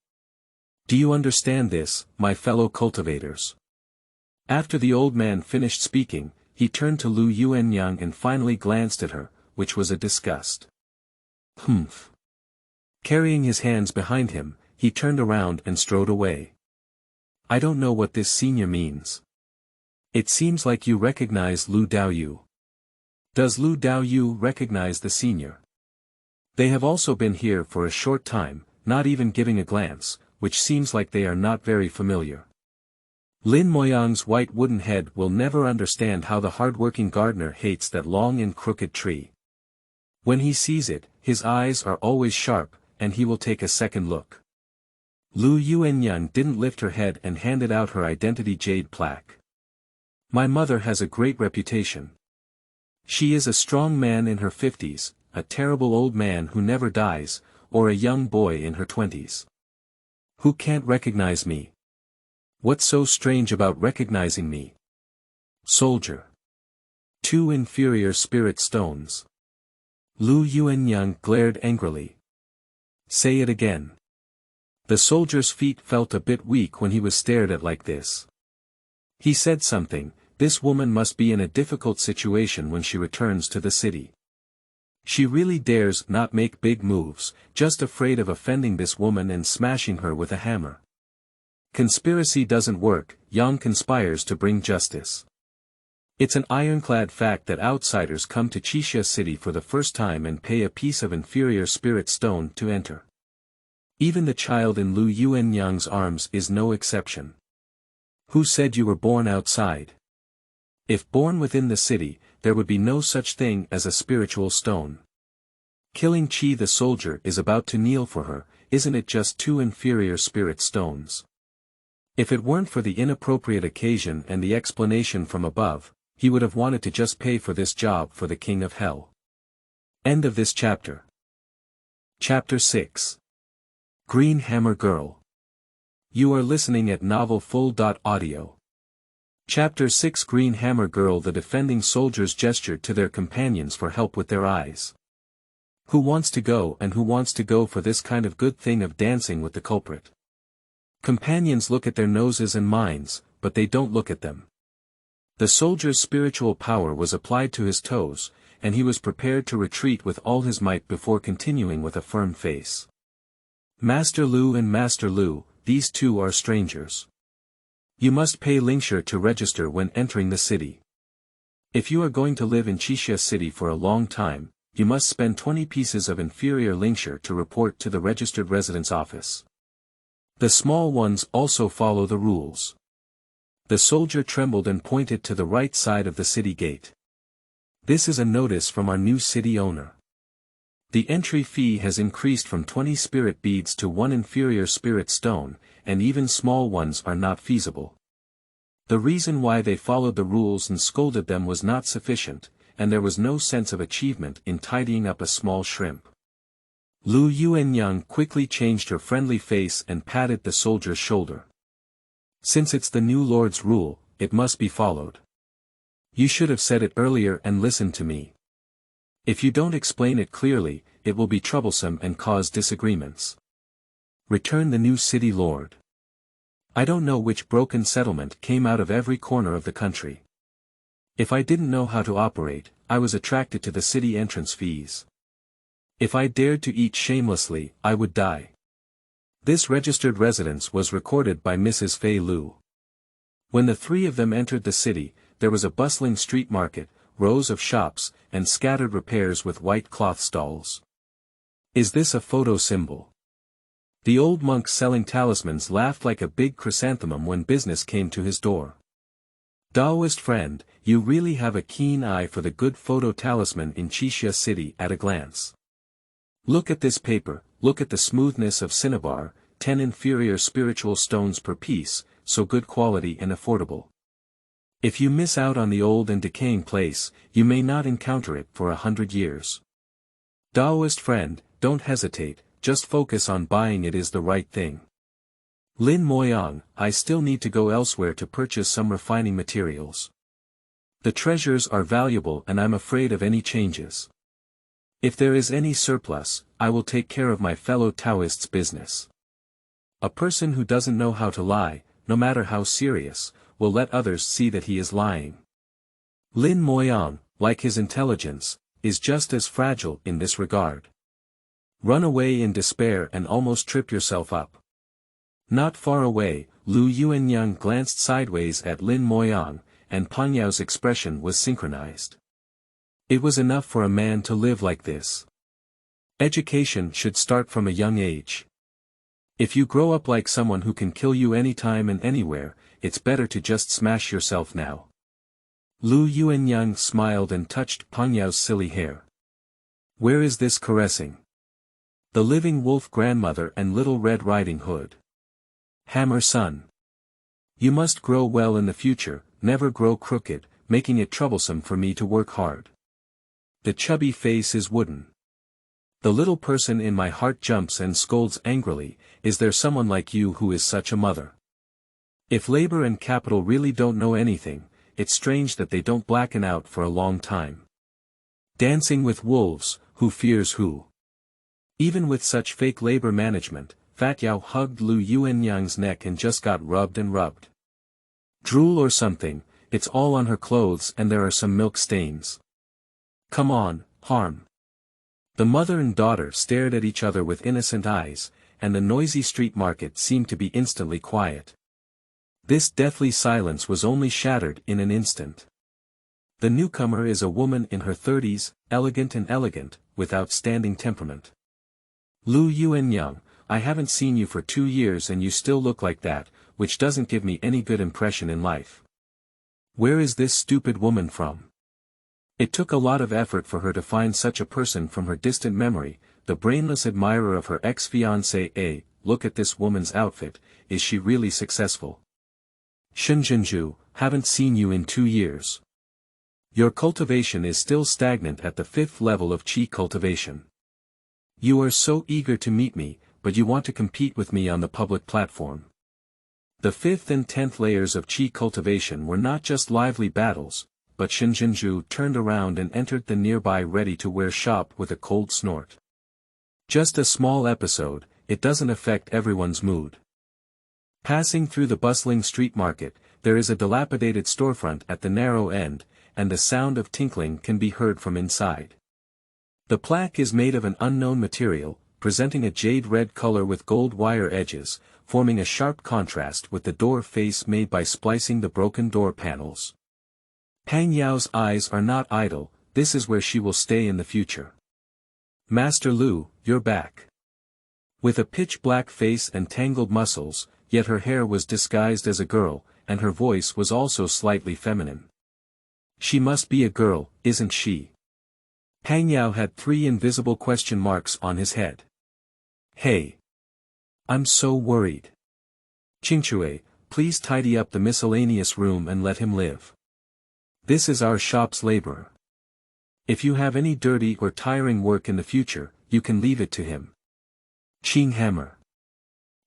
Do you understand this, my fellow cultivators? After the old man finished speaking, he turned to Yuanniang and finally glanced at her, which was a disgust. Humph. Carrying his hands behind him, he turned around and strode away. I don't know what this senior means. It seems like you recognize Lu Daoyu. Does Lu Daoyu recognize the senior? They have also been here for a short time, not even giving a glance, which seems like they are not very familiar. Lin Moyang's white wooden head will never understand how the hard-working gardener hates that long and crooked tree. When he sees it, his eyes are always sharp, and he will take a second look. Lu Yuanniang didn't lift her head and handed out her identity jade plaque. My mother has a great reputation. She is a strong man in her 50s, a terrible old man who never dies, or a young boy in her 20s. Who can't recognize me? What's so strange about recognizing me? Soldier. 2 inferior spirit stones. Lu Yuanniang glared angrily. Say it again. The soldier's feet felt a bit weak when he was stared at like this. He said something. This woman must be in a difficult situation when she returns to the city. She really dares not make big moves, just afraid of offending this woman and smashing her with a hammer. Conspiracy doesn't work, Yang conspires to bring justice. It's an ironclad fact that outsiders come to Qixia City for the first time and pay a piece of inferior spirit stone to enter. Even the child in Lu Yuanniang's arms is no exception. Who said you were born outside? If born within the city, there would be no such thing as a spiritual stone. Killing Qi the soldier is about to kneel for her, isn't it just 2 inferior spirit stones? If it weren't for the inappropriate occasion and the explanation from above, he would have wanted to just pay for this job for the King of Hell. End of this chapter. Chapter 6. Green Hammer Girl. You are listening at novelfull.audio. Chapter 6. Green Hammer Girl. The defending soldiers gestured to their companions for help with their eyes. Who wants to go and who wants to go for this kind of good thing of dancing with the culprit? Companions look at their noses and minds, but they don't look at them. The soldier's spiritual power was applied to his toes, and he was prepared to retreat with all his might before continuing with a firm face. Master Lu and Master Lu, these two are strangers. You must pay lingshur to register when entering the city. If you are going to live in Qixia City for a long time, you must spend 20 pieces of inferior lingshur to report to the registered residence office. The small ones also follow the rules. The soldier trembled and pointed to the right side of the city gate. This is a notice from our new city owner. The entry fee has increased from 20 spirit beads to 1 inferior spirit stone, and even small ones are not feasible. The reason why they followed the rules and scolded them was not sufficient, and there was no sense of achievement in tidying up a small shrimp. Lu Yuanniang quickly changed her friendly face and patted the soldier's shoulder. Since it's the new lord's rule, it must be followed. You should have said it earlier and listened to me. If you don't explain it clearly, it will be troublesome and cause disagreements. Return the new city lord. I don't know which broken settlement came out of every corner of the country. If I didn't know how to operate, I was attracted to the city entrance fees. If I dared to eat shamelessly, I would die. This registered residence was recorded by Mrs. Fei Lu. When the 3 of them entered the city, there was a bustling street market, rows of shops, and scattered repairs with white cloth stalls. Is this a photo symbol? The old monk selling talismans laughed like a big chrysanthemum when business came to his door. Taoist friend, you really have a keen eye for the good photo talisman in Qixia City at a glance. Look at this paper, look at the smoothness of cinnabar, 10 inferior spiritual stones per piece, so good quality and affordable. If you miss out on the old and decaying place, you may not encounter it for 100 years. Taoist friend, don't hesitate, just focus on buying it is the right thing. Lin Moyang, I still need to go elsewhere to purchase some refining materials. The treasures are valuable and I'm afraid of any changes. If there is any surplus, I will take care of my fellow Taoists' business. A person who doesn't know how to lie, no matter how serious, will let others see that he is lying. Lin Moyang, like his intelligence, is just as fragile in this regard. Run away in despair and almost trip yourself up. Not far away, Yuanniang glanced sideways at Lin Moyang, and Pan Yao's expression was synchronized. It was enough for a man to live like this. Education should start from a young age. If you grow up like someone who can kill you anytime and anywhere, it's better to just smash yourself now. Yuanniang smiled and touched Pan Yao's silly hair. Where is this caressing? The living wolf grandmother and Little Red Riding Hood. Hammer son. You must grow well in the future, never grow crooked, making it troublesome for me to work hard. The chubby face is wooden. The little person in my heart jumps and scolds angrily, is there someone like you who is such a mother? If labor and capital really don't know anything, it's strange that they don't blacken out for a long time. Dancing with wolves, who fears who? Even with such fake labor management, Fat Yao hugged Yuanniang's neck and just got rubbed and rubbed. Drool or something, it's all on her clothes and there are some milk stains. Come on, harm. The mother and daughter stared at each other with innocent eyes, and the noisy street market seemed to be instantly quiet. This deathly silence was only shattered in an instant. The newcomer is a woman in her 30s, elegant, with outstanding temperament. Yuanniang, I haven't seen you for 2 years and you still look like that, which doesn't give me any good impression in life. Where is this stupid woman from? It took a lot of effort for her to find such a person from her distant memory, the brainless admirer of her ex-fiancé. Look at this woman's outfit, is she really successful? Shenzhenju, haven't seen you in 2 years. Your cultivation is still stagnant at the 5th level of qi cultivation. You are so eager to meet me, but you want to compete with me on the public platform. The 5th and 10th layers of qi cultivation were not just lively battles, but Shenzhenju turned around and entered the nearby ready-to-wear shop with a cold snort. Just a small episode, it doesn't affect everyone's mood. Passing through the bustling street market, there is a dilapidated storefront at the narrow end, and the sound of tinkling can be heard from inside. The plaque is made of an unknown material, presenting a jade-red color with gold wire edges, forming a sharp contrast with the door face made by splicing the broken door panels. Pan Yao's eyes are not idle, this is where she will stay in the future. Master Lu, you're back. With a pitch-black face and tangled muscles, yet her hair was disguised as a girl, and her voice was also slightly feminine. She must be a girl, isn't she? Pan Yao had 3 invisible question marks on his head. Hey. I'm so worried. Qingchui, please tidy up the miscellaneous room and let him live. This is our shop's laborer. If you have any dirty or tiring work in the future, you can leave it to him. Qing Hammer.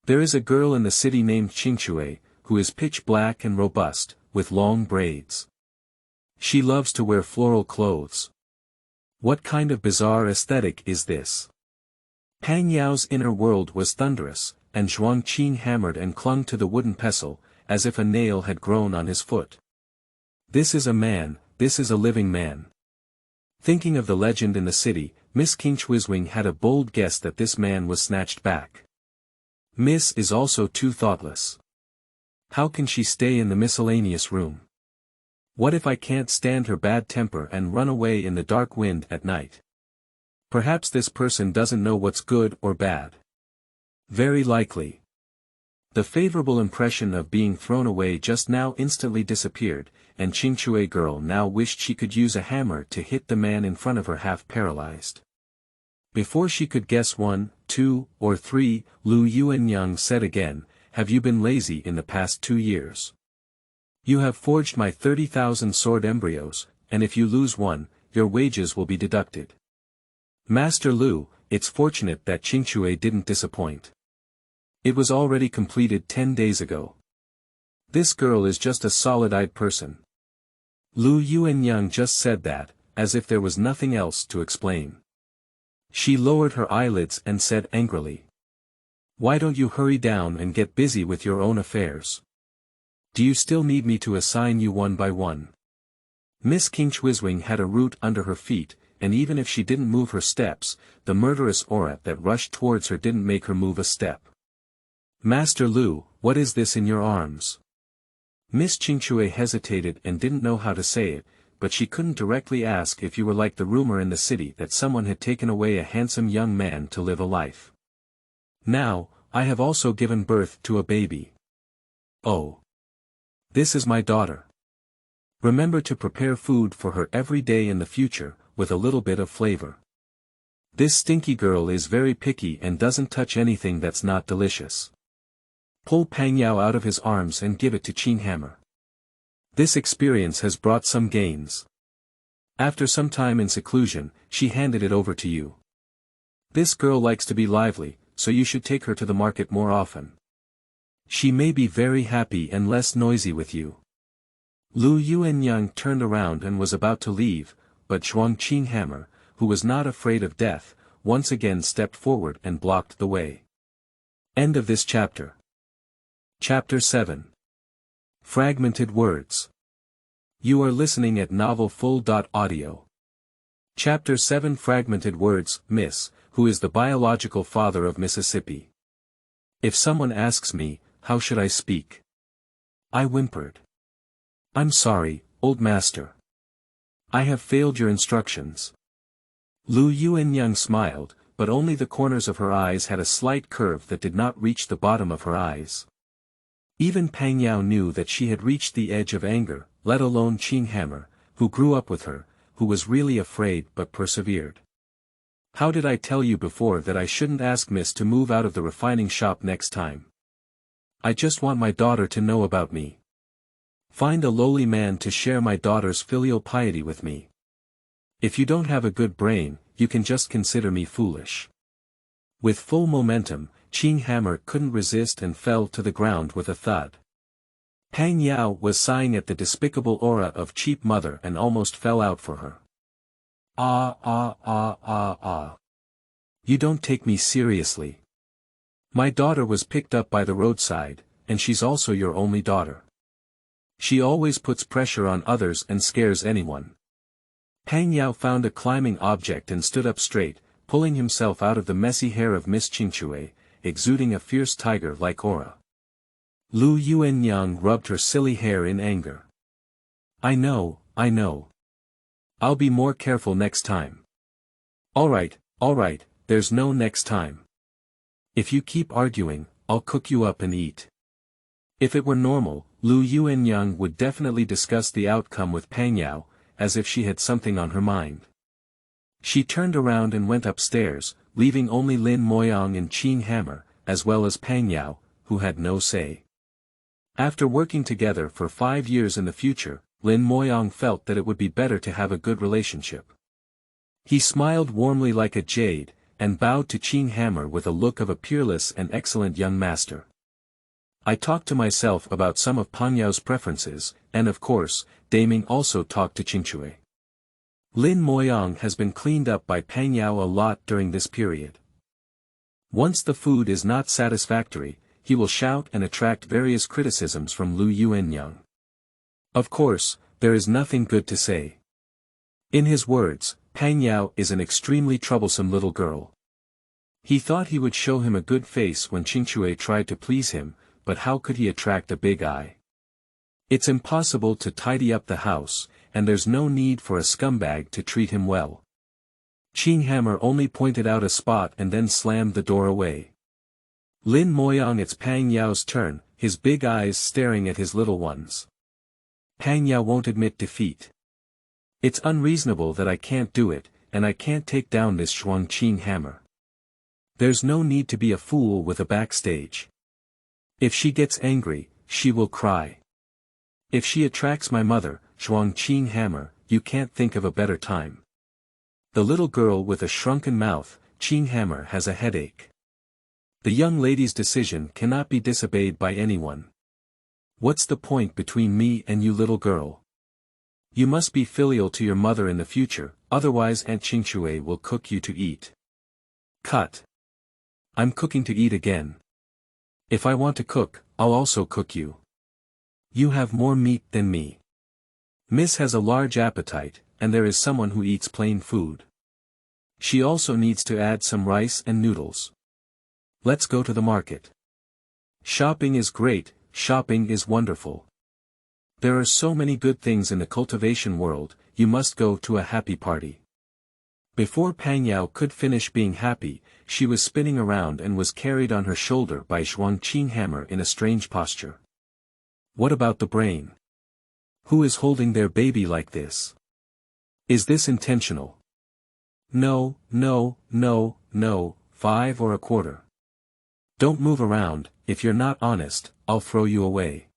There is a girl in the city named Qingchui, who is pitch black and robust, with long braids. She loves to wear floral clothes. What kind of bizarre aesthetic is this? Pan Yao's inner world was thunderous, and Zhuang Qing hammered and clung to the wooden pestle, as if a nail had grown on his foot. This is a man, this is a living man. Thinking of the legend in the city, Miss Qingchuizwing had a bold guess that this man was snatched back. Miss is also too thoughtless. How can she stay in the miscellaneous room? What if I can't stand her bad temper and run away in the dark wind at night? Perhaps this person doesn't know what's good or bad. Very likely. The favorable impression of being thrown away just now instantly disappeared, and Qingchui girl now wished she could use a hammer to hit the man in front of her half paralyzed. Before she could guess 1, 2, or 3, Yuanniang said again, have you been lazy in the past 2 years? You have forged my 30,000 sword embryos, and if you lose one, your wages will be deducted. Master Lu, it's fortunate that Qingchui didn't disappoint. It was already completed 10 days ago. This girl is just a solid-eyed person. Yuanniang just said that, as if there was nothing else to explain. She lowered her eyelids and said angrily. Why don't you hurry down and get busy with your own affairs? Do you still need me to assign you one by one? Miss Qingchuizwing had a root under her feet, and even if she didn't move her steps, the murderous aura that rushed towards her didn't make her move a step. Master Lu, what is this in your arms? Miss Qingchue hesitated and didn't know how to say it, but she couldn't directly ask if you were like the rumor in the city that someone had taken away a handsome young man to live a life. Now, I have also given birth to a baby. Oh. This is my daughter. Remember to prepare food for her every day in the future, with a little bit of flavor. This stinky girl is very picky and doesn't touch anything that's not delicious. Pull Pang Yao out of his arms and give it to Qing Hammer. This experience has brought some gains. After some time in seclusion, she handed it over to you. This girl likes to be lively, so you should take her to the market more often. She may be very happy and less noisy with you. Yuanniang turned around and was about to leave, but Qing Hammer, who was not afraid of death, once again stepped forward and blocked the way. End of this chapter. Chapter 7. Fragmented Words. You are listening at novelfull.audio. Chapter 7 Fragmented Words. Miss, who is the biological father of Mississippi? If someone asks me, how should I speak? I whimpered. I'm sorry, old master. I have failed your instructions. Yuanniang smiled, but only the corners of her eyes had a slight curve that did not reach the bottom of her eyes. Even Pang Yao knew that she had reached the edge of anger, let alone Qing Hammer, who grew up with her, who was really afraid but persevered. How did I tell you before that I shouldn't ask Miss to move out of the refining shop next time? I just want my daughter to know about me. Find a lowly man to share my daughter's filial piety with me. If you don't have a good brain, you can just consider me foolish. With full momentum, Qing Hammer couldn't resist and fell to the ground with a thud. Pang Yao was sighing at the despicable aura of cheap mother and almost fell out for her. You don't take me seriously. My daughter was picked up by the roadside, and she's also your only daughter. She always puts pressure on others and scares anyone. Pang Yao found a climbing object and stood up straight, pulling himself out of the messy hair of Miss Qingchue, exuding a fierce tiger-like aura. Yuanniang rubbed her silly hair in anger. I know. I'll be more careful next time. Alright, there's no next time. If you keep arguing, I'll cook you up and eat. If it were normal, Yuanniang would definitely discuss the outcome with Pang Yao, as if she had something on her mind. She turned around and went upstairs, leaving only Lin Moyang and Qing Hammer, as well as Pang Yao, who had no say. After working together for 5 years in the future, Lin Moyang felt that it would be better to have a good relationship. He smiled warmly like a jade, and bowed to Qing Hammer with a look of a peerless and excellent young master. I talked to myself about some of Pang Yao's preferences, and of course, Daming also talked to Qingchue. Lin Moyang has been cleaned up by Pang Yao a lot during this period. Once the food is not satisfactory, he will shout and attract various criticisms from Yuanniang. Of course, there is nothing good to say. In his words, Pang Yao is an extremely troublesome little girl. He thought he would show him a good face when Qingchue tried to please him, but how could he attract a big eye? It's impossible to tidy up the house, and there's no need for a scumbag to treat him well. Qing Hammer only pointed out a spot and then slammed the door away. Lin Moyang, it's Pang Yao's turn, his big eyes staring at his little ones. Pang Yao won't admit defeat. It's unreasonable that I can't do it, and I can't take down this Qing Hammer. There's no need to be a fool with a backstage. If she gets angry, she will cry. If she attracts my mother, Qing Hammer, you can't think of a better time. The little girl with a shrunken mouth, Qing Hammer, has a headache. The young lady's decision cannot be disobeyed by anyone. What's the point between me and you, little girl? You must be filial to your mother in the future, otherwise Aunt Qingxue will cook you to eat. Cut. I'm cooking to eat again. If I want to cook, I'll also cook you. You have more meat than me. Miss has a large appetite, and there is someone who eats plain food. She also needs to add some rice and noodles. Let's go to the market. Shopping is great, shopping is wonderful. There are so many good things in the cultivation world, you must go to a happy party. Before Pang Yao could finish being happy, she was spinning around and was carried on her shoulder by Zhuangqing Hammer in a strange posture. What about the brain? Who is holding their baby like this? Is this intentional? No, no, no, no, 5 or a quarter. Don't move around, if you're not honest, I'll throw you away.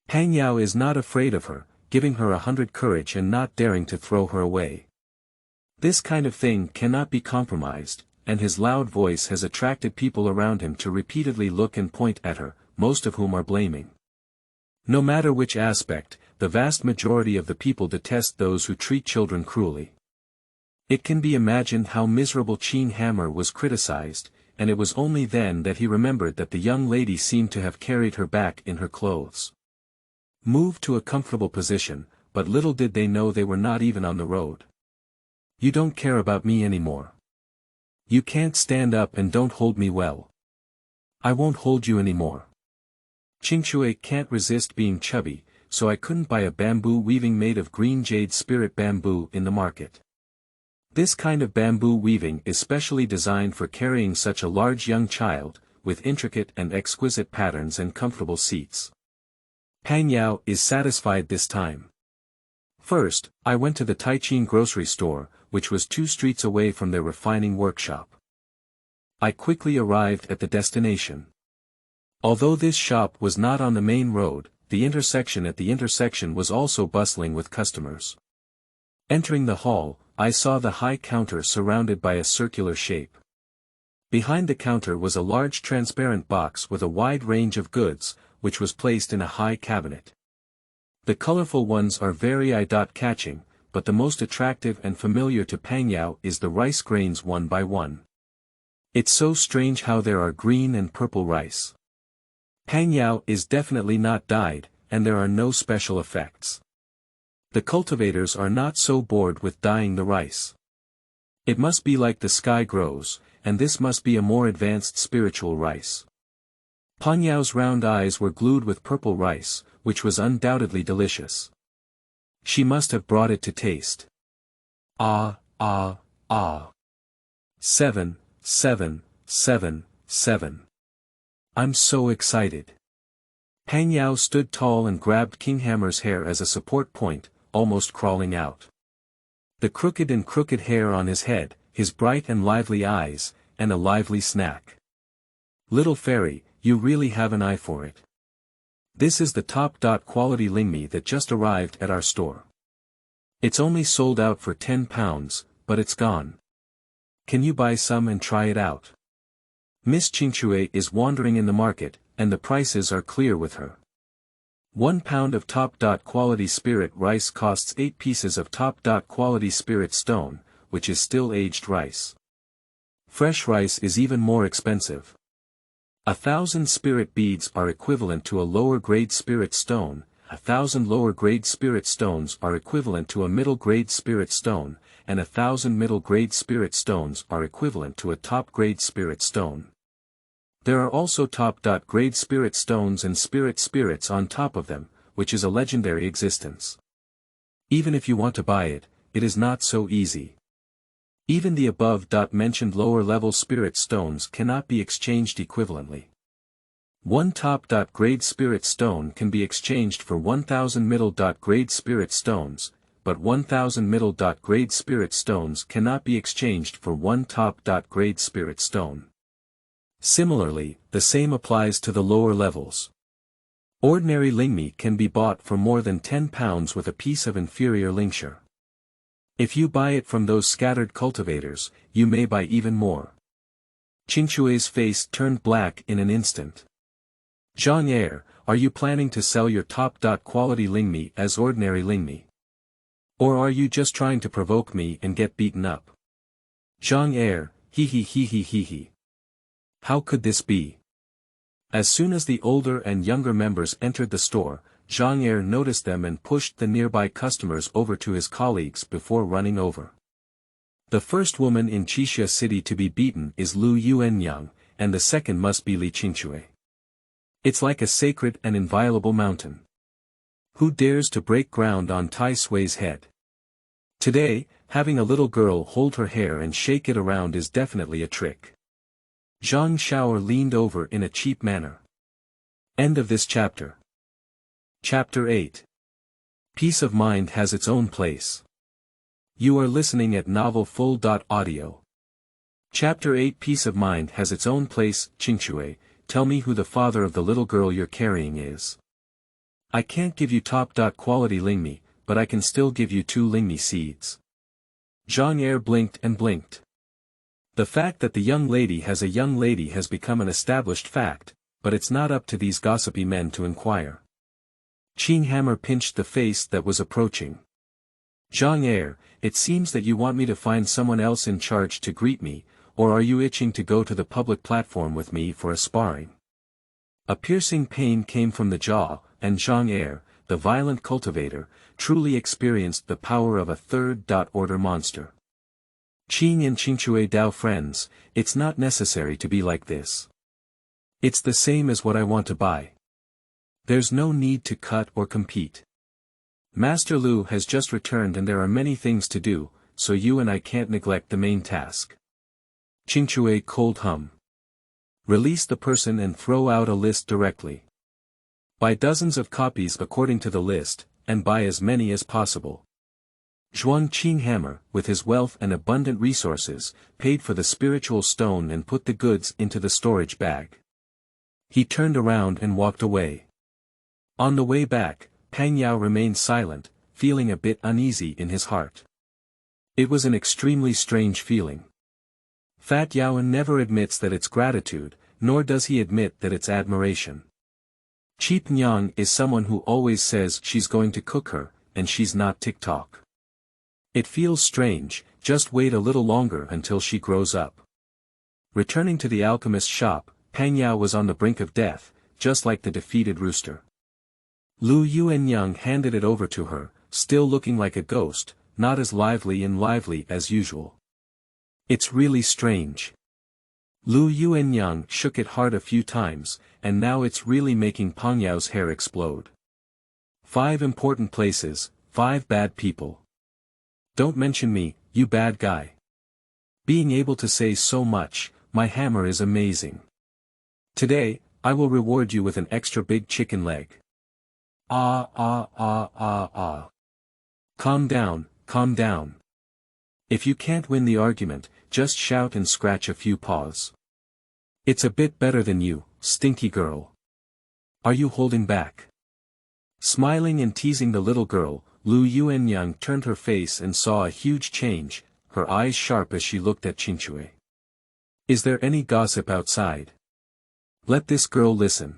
Pang Yao is not afraid of her, giving her 100 courage and not daring to throw her away. This kind of thing cannot be compromised, and his loud voice has attracted people around him to repeatedly look and point at her, most of whom are blaming. No matter which aspect, the vast majority of the people detest those who treat children cruelly. It can be imagined how miserable Qing Hammer was criticized, and it was only then that he remembered that the young lady seemed to have carried her back in her clothes. Moved to a comfortable position, but little did they know they were not even on the road. You don't care about me anymore. You can't stand up and don't hold me well. I won't hold you anymore. Qingxue can't resist being chubby, so I couldn't buy a bamboo weaving made of green jade spirit bamboo in the market. This kind of bamboo weaving is specially designed for carrying such a large young child, with intricate and exquisite patterns and comfortable seats. Pang Yao is satisfied this time. First, I went to the Taichin grocery store, which was 2 streets away from their refining workshop. I quickly arrived at the destination. Although this shop was not on the main road, the intersection at the intersection was also bustling with customers. Entering the hall, I saw the high counter surrounded by a circular shape. Behind the counter was a large transparent box with a wide range of goods, which was placed in a high cabinet. The colorful ones are very eye-catching, but the most attractive and familiar to Pang Yao is the rice grains one by one. It's so strange how there are green and purple rice. Pang Yao is definitely not dyed, and there are no special effects. The cultivators are not so bored with dyeing the rice. It must be like the sky grows, and this must be a more advanced spiritual rice. Pang Yao's round eyes were glued with purple rice, which was undoubtedly delicious. She must have brought it to taste. Ah, ah, ah. 7, 7, 7, 7. I'm so excited. Pang Yao stood tall and grabbed King Hammer's hair as a support point, almost crawling out. The crooked hair on his head, his bright and lively eyes, and a lively snack. Little fairy, you really have an eye for it. This is the top quality lingmi that just arrived at our store. It's only sold out for 10 pounds, but it's gone. Can you buy some and try it out? Miss Qingxue is wandering in the market, and the prices are clear with her. 1 pound of top quality spirit rice costs 8 pieces of top quality spirit stone, which is still aged rice. Fresh rice is even more expensive. 1,000 spirit beads are equivalent to a lower grade spirit stone, 1,000 lower grade spirit stones are equivalent to a middle grade spirit stone, and 1,000 middle grade spirit stones are equivalent to a top grade spirit stone. There are also top grade spirit stones and spirits on top of them, which is a legendary existence. Even if you want to buy it, it is not so easy. Even the above mentioned lower level spirit stones cannot be exchanged equivalently. 1 top grade spirit stone can be exchanged for 1,000 middle grade spirit stones, but 1,000 middle grade spirit stones cannot be exchanged for 1 top grade spirit stone. Similarly, the same applies to the lower levels. Ordinary lingmi can be bought for more than 10 pounds with a piece of inferior lingshire. If you buy it from those scattered cultivators, you may buy even more. Qingxue's face turned black in an instant. Zhang Er, are you planning to sell your top-quality Lingmi as ordinary Lingmi? Or are you just trying to provoke me and get beaten up? Zhang Er, he. How could this be? As soon as the older and younger members entered the store, Zhang Er noticed them and pushed the nearby customers over to his colleagues before running over. The first woman in Qixia City to be beaten is Lu Yuanniang, and the second must be Li Qingxue. It's like a sacred and inviolable mountain. Who dares to break ground on Tai Sui's head? Today, having a little girl hold her hair and shake it around is definitely a trick. Zhang Xiao leaned over in a cheap manner. End of this chapter. Chapter 8. Peace of mind has its own place. You are listening at novelfull.audio. Chapter 8. Peace of mind has its own place. Qingxue, tell me who the father of the little girl you're carrying is. I can't give you top-quality Lingmi, but I can still give you 2 Lingmi seeds. Zhang Er blinked and blinked. The fact that the young lady has a young lady has become an established fact, but it's not up to these gossipy men to inquire. Qing Hammer pinched the face that was approaching. Zhang Er, it seems that you want me to find someone else in charge to greet me, or are you itching to go to the public platform with me for a sparring? A piercing pain came from the jaw, and Zhang Er, the violent cultivator, truly experienced the power of a third-order monster. Qing and Qingxue Dao friends, it's not necessary to be like this. It's the same as what I want to buy. There's no need to cut or compete. Master Lu has just returned and there are many things to do, so you and I can't neglect the main task. Qingxue cold hum. Release the person and throw out a list directly. Buy dozens of copies according to the list, and buy as many as possible. Zhuang Qing Hammer, with his wealth and abundant resources, paid for the spiritual stone and put the goods into the storage bag. He turned around and walked away. On the way back, Pang Yao remained silent, feeling a bit uneasy in his heart. It was an extremely strange feeling. Fat Yaoan never admits that it's gratitude, nor does he admit that it's admiration. Cheap Nyang is someone who always says she's going to cook her, and she's not TikTok. It feels strange, just wait a little longer until she grows up. Returning to the alchemist's shop, Pang Yao was on the brink of death, just like the defeated rooster. Lu Yuanniang handed it over to her, still looking like a ghost, not as lively as usual. It's really strange. Lu Yuanniang shook it hard a few times, and now it's really making Pang Yao's hair explode. 5 important places, 5 bad people. Don't mention me, you bad guy. Being able to say so much, my hammer is amazing. Today, I will reward you with an extra big chicken leg. Ah. Calm down, calm down. If you can't win the argument, just shout and scratch a few paws. It's a bit better than you, stinky girl. Are you holding back? Smiling and teasing the little girl, Lu Yuanniang turned her face and saw a huge change, her eyes sharp as she looked at Qingxue. Is there any gossip outside? Let this girl listen.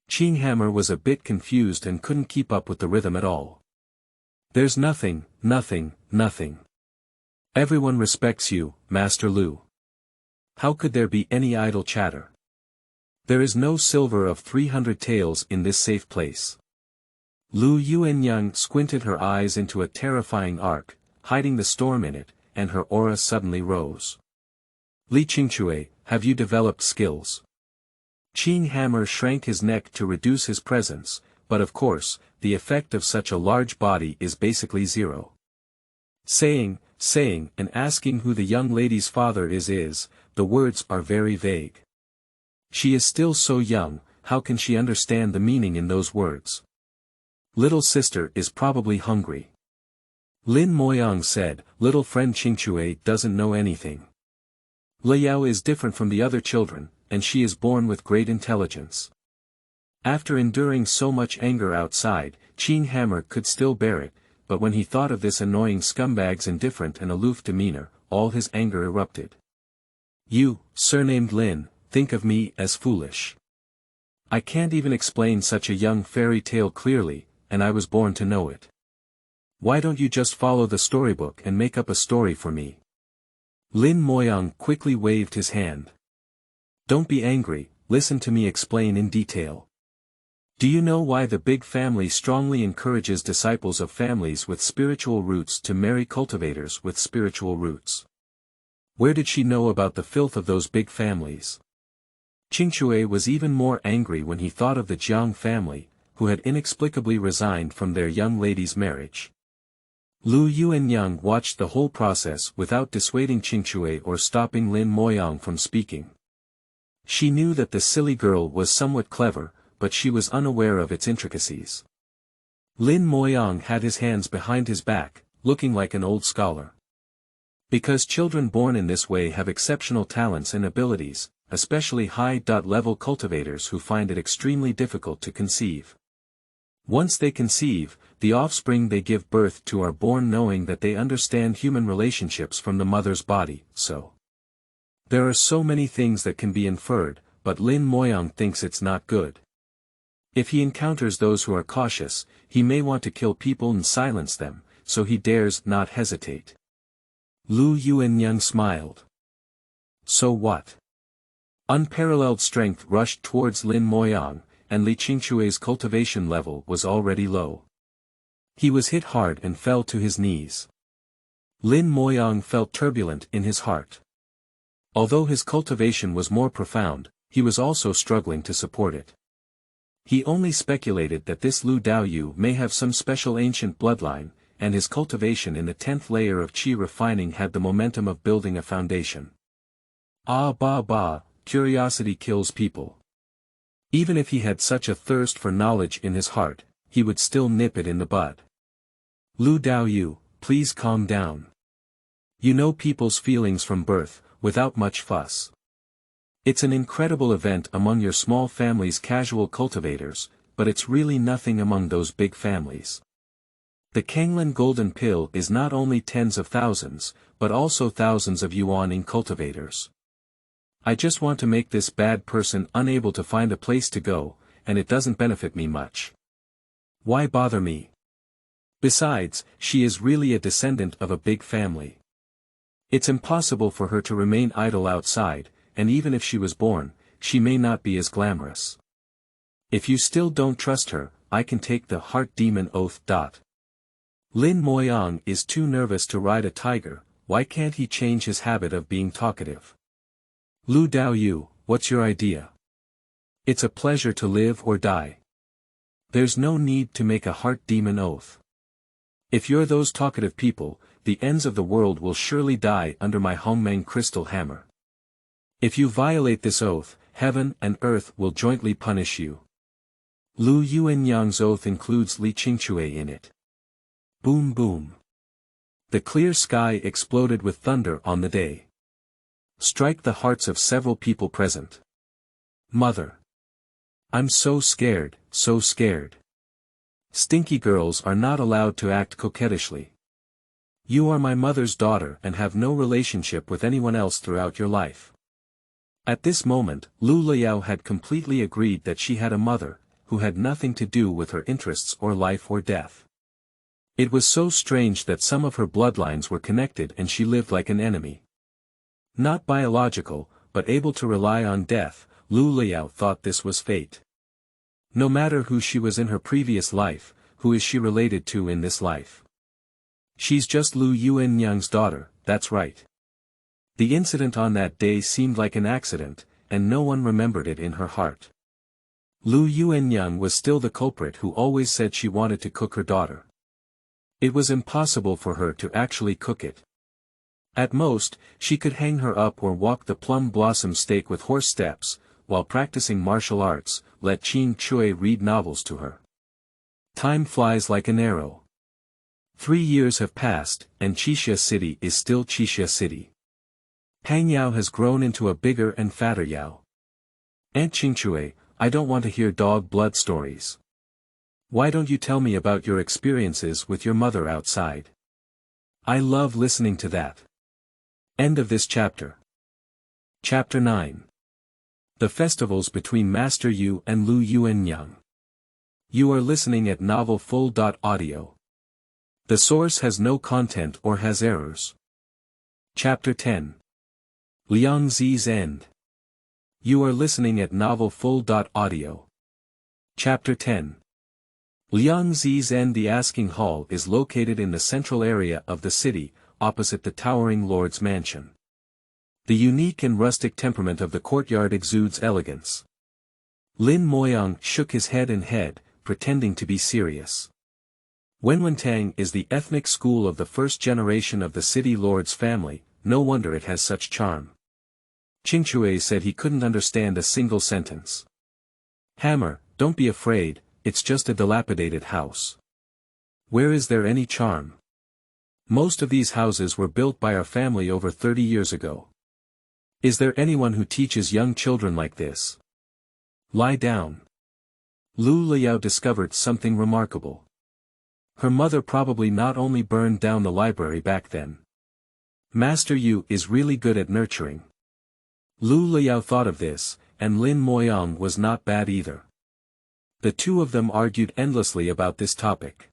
Qing Hammer was a bit confused and couldn't keep up with the rhythm at all. There's nothing. Everyone respects you, Master Lu. How could there be any idle chatter? There is no silver of 300 taels in this safe place. Lu Yuanniang squinted her eyes into a terrifying arc, hiding the storm in it, and her aura suddenly rose. Li Qingxue, have you developed skills? Qing Hammer shrank his neck to reduce his presence, but of course, the effect of such a large body is basically zero. Saying, and asking who the young lady's father is, the words are very vague. She is still so young, how can she understand the meaning in those words? Little sister is probably hungry. Lin Moyang said, little friend Qingxue doesn't know anything. Liao is different from the other children, and she is born with great intelligence. After enduring so much anger outside, Qing Hammer could still bear it, but when he thought of this annoying scumbag's indifferent and aloof demeanor, all his anger erupted. You, surnamed Lin, think of me as foolish. I can't even explain such a young fairy tale clearly, and I was born to know it. Why don't you just follow the storybook and make up a story for me? Lin Moyang quickly waved his hand. Don't be angry, listen to me explain in detail. Do you know why the big family strongly encourages disciples of families with spiritual roots to marry cultivators with spiritual roots? Where did she know about the filth of those big families? Qingxue was even more angry when he thought of the Jiang family, who had inexplicably resigned from their young lady's marriage. Lu Yuanniang watched the whole process without dissuading Qingxue or stopping Lin Moyang from speaking. She knew that the silly girl was somewhat clever, but she was unaware of its intricacies. Lin Moyang had his hands behind his back, looking like an old scholar. Because children born in this way have exceptional talents and abilities, especially high-level cultivators who find it extremely difficult to conceive. Once they conceive, the offspring they give birth to are born knowing that they understand human relationships from the mother's body, so. There are so many things that can be inferred, but Lin Moyang thinks it's not good. If he encounters those who are cautious, he may want to kill people and silence them, so he dares not hesitate. Lu Yuanniang smiled. So what? Unparalleled strength rushed towards Lin Moyang, and Li Qingxue's cultivation level was already low. He was hit hard and fell to his knees. Lin Moyang felt turbulent in his heart. Although his cultivation was more profound, he was also struggling to support it. He only speculated that this Lu Daoyu may have some special ancient bloodline, and his cultivation in the 10th layer of qi refining had the momentum of building a foundation. Curiosity kills people. Even if he had such a thirst for knowledge in his heart, he would still nip it in the bud. Lu Daoyu, please calm down. You know people's feelings from birth, without much fuss. It's an incredible event among your small family's casual cultivators, but it's really nothing among those big families. The Kanglin Golden Pill is not only tens of thousands, but also thousands of Yuanniang cultivators. I just want to make this bad person unable to find a place to go, and it doesn't benefit me much. Why bother me? Besides, she is really a descendant of a big family. It's impossible for her to remain idle outside, and even if she was born, she may not be as glamorous. If you still don't trust her, I can take the heart demon oath. Lin Moyang is too nervous to ride a tiger, why can't he change his habit of being talkative? Lu Daoyu, what's your idea? It's a pleasure to live or die. There's no need to make a heart demon oath. If you're those talkative people, the ends of the world will surely die under my Hongmeng crystal hammer. If you violate this oath, heaven and earth will jointly punish you. Lu Yuanniang's oath includes Li Qingxue in it. Boom boom. The clear sky exploded with thunder on the day. Strike the hearts of several people present. Mother. I'm so scared, so scared. Stinky girls are not allowed to act coquettishly. You are my mother's daughter and have no relationship with anyone else throughout your life. At this moment, Lu Liao had completely agreed that she had a mother, who had nothing to do with her interests or life or death. It was so strange that some of her bloodlines were connected and she lived like an enemy. Not biological, but able to rely on death, Lu Liao thought this was fate. No matter who she was in her previous life, who is she related to in this life? She's just Lu Yuanniang's daughter, that's right. The incident on that day seemed like an accident, and no one remembered it in her heart. Lu Yuanniang was still the culprit who always said she wanted to cook her daughter. It was impossible for her to actually cook it. At most, she could hang her up or walk the plum blossom stake with horse steps, while practicing martial arts, let Qingxue read novels to her. Time flies like an arrow. 3 years have passed, and Qixia City is still Qixia City. Pang Yao has grown into a bigger and fatter Yao. Aunt Qingxue, I don't want to hear dog blood stories. Why don't you tell me about your experiences with your mother outside? I love listening to that. End of this chapter. Chapter 9. The Festivals Between Master Yu and Lu Yuanniang. You are listening at Novel Full. Audio. The source has no content or has errors. Chapter 10. Liang Zi's End. You are listening at Novel Full. Audio. Chapter 10. Liang Zi's End. The Asking Hall is located in the central area of the city, opposite the towering lord's mansion. The unique and rustic temperament of the courtyard exudes elegance. Lin Moyang shook his head, pretending to be serious. Wenwentang is the ethnic school of the first generation of the city lord's family, no wonder it has such charm. Qingchui said he couldn't understand a single sentence. Hammer, don't be afraid, it's just a dilapidated house. Where is there any charm? Most of these houses were built by our family over 30 years ago. Is there anyone who teaches young children like this? Lie down. Lu Liao discovered something remarkable. Her mother probably not only burned down the library back then. Master Yu is really good at nurturing. Lu Liao thought of this, and Lin Moyang was not bad either. The two of them argued endlessly about this topic.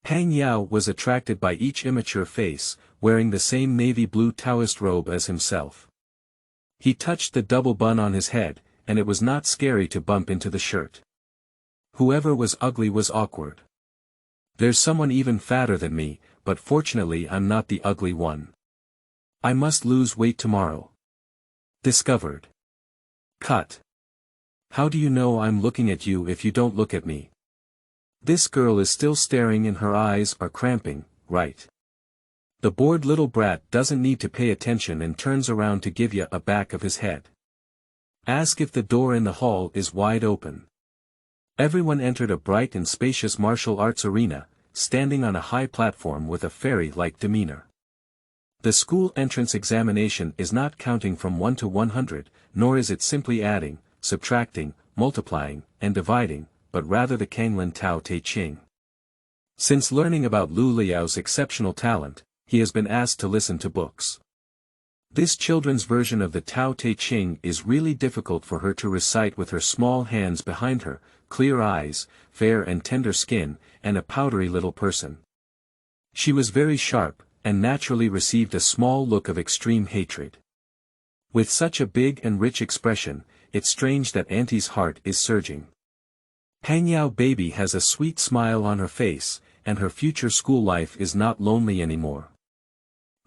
Pang Yao was attracted by each immature face, wearing the same navy blue Taoist robe as himself. He touched the double bun on his head, and it was not scary to bump into the shirt. Whoever was ugly was awkward. There's someone even fatter than me, but fortunately I'm not the ugly one. I must lose weight tomorrow. Discovered. Cut. How do you know I'm looking at you if you don't look at me? This girl is still staring and her eyes are cramping, right? The bored little brat doesn't need to pay attention and turns around to give you a back of his head. Ask if the door in the hall is wide open. Everyone entered a bright and spacious martial arts arena, standing on a high platform with a fairy-like demeanor. The school entrance examination is not counting from 1 to 100, nor is it simply adding, subtracting, multiplying, and dividing, but rather the Kanglin Tao Te Ching. Since learning about Lu Liao's exceptional talent, he has been asked to listen to books. This children's version of the Tao Te Ching is really difficult for her to recite with her small hands behind her, clear eyes, fair and tender skin, and a powdery little person. She was very sharp, and naturally received a small look of extreme hatred. With such a big and rich expression, it's strange that Auntie's heart is surging. Pang Yao baby has a sweet smile on her face, and her future school life is not lonely anymore.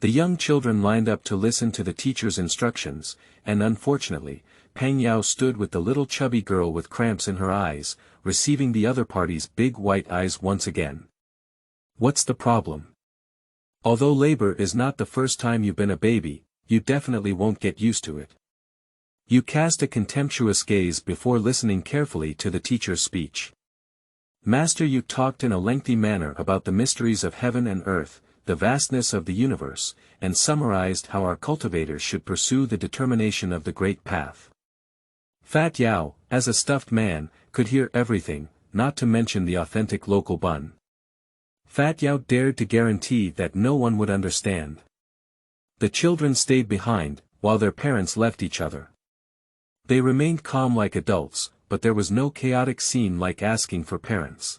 The young children lined up to listen to the teacher's instructions, and unfortunately, Pang Yao stood with the little chubby girl with cramps in her eyes, receiving the other party's big white eyes once again. What's the problem? Although labor is not the first time you've been a baby, you definitely won't get used to it. You cast a contemptuous gaze before listening carefully to the teacher's speech. Master Yu talked in a lengthy manner about the mysteries of heaven and earth, the vastness of the universe, and summarized how our cultivators should pursue the determination of the great path. Fat Yao, as a stuffed man, could hear everything, not to mention the authentic local bun. Fat Yao dared to guarantee that no one would understand. The children stayed behind, while their parents left each other. They remained calm like adults, but there was no chaotic scene like asking for parents.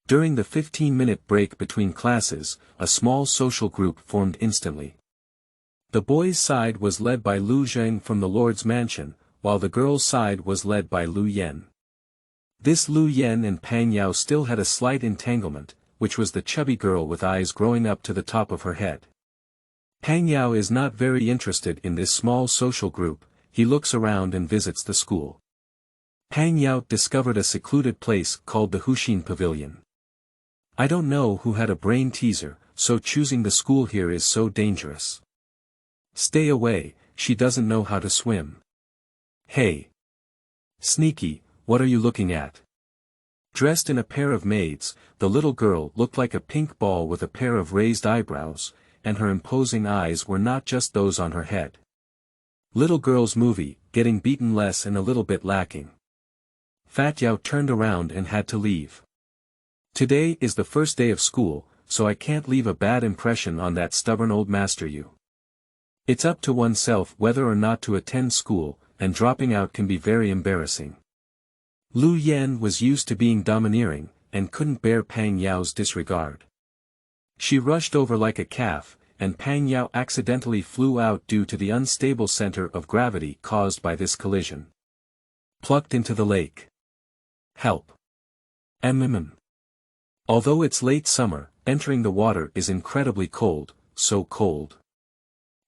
During the 15-minute break between classes, a small social group formed instantly. The boys' side was led by Lu Zheng from the Lord's mansion, while the girls' side was led by Lu Yen. This Lu Yen and Pang Yao still had a slight entanglement, which was the chubby girl with eyes growing up to the top of her head. Pang Yao is not very interested in this small social group, he looks around and visits the school. Pang Yao discovered a secluded place called the Huxin Pavilion. I don't know who had a brain teaser, so choosing the school here is so dangerous. Stay away, she doesn't know how to swim. Hey! Sneaky, what are you looking at? Dressed in a pair of maids, the little girl looked like a pink ball with a pair of raised eyebrows, and her imposing eyes were not just those on her head. Little girl's movie, getting beaten less and a little bit lacking. Fat Yao turned around and had to leave. Today is the first day of school, so I can't leave a bad impression on that stubborn old Master Yu. It's up to oneself whether or not to attend school, and dropping out can be very embarrassing. Lu Yan was used to being domineering, and couldn't bear Pang Yao's disregard. She rushed over like a calf, and Pang Yao accidentally flew out due to the unstable center of gravity caused by this collision. Plucked into the lake. Help. Although it's late summer, entering the water is incredibly cold, so cold.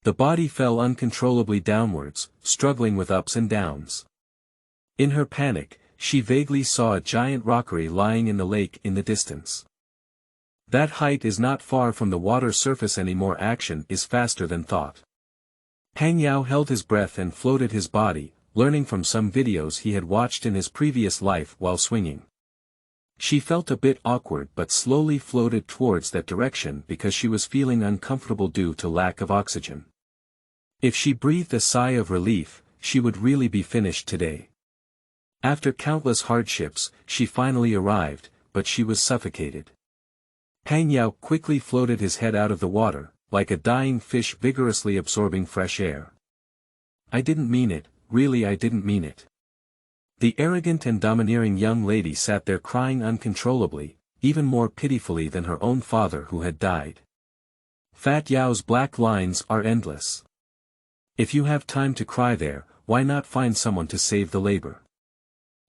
The body fell uncontrollably downwards, struggling with ups and downs. In her panic, she vaguely saw a giant rockery lying in the lake in the distance. That height is not far from the water surface anymore. Action is faster than thought. Pang Yao held his breath and floated his body, learning from some videos he had watched in his previous life while swinging. She felt a bit awkward but slowly floated towards that direction because she was feeling uncomfortable due to lack of oxygen. If she breathed a sigh of relief, she would really be finished today. After countless hardships, she finally arrived, but she was suffocated. Pang Yao quickly floated his head out of the water, like a dying fish vigorously absorbing fresh air. I didn't mean it, really I didn't mean it. The arrogant and domineering young lady sat there crying uncontrollably, even more pitifully than her own father who had died. Fat Yao's black lines are endless. If you have time to cry there, why not find someone to save the labor?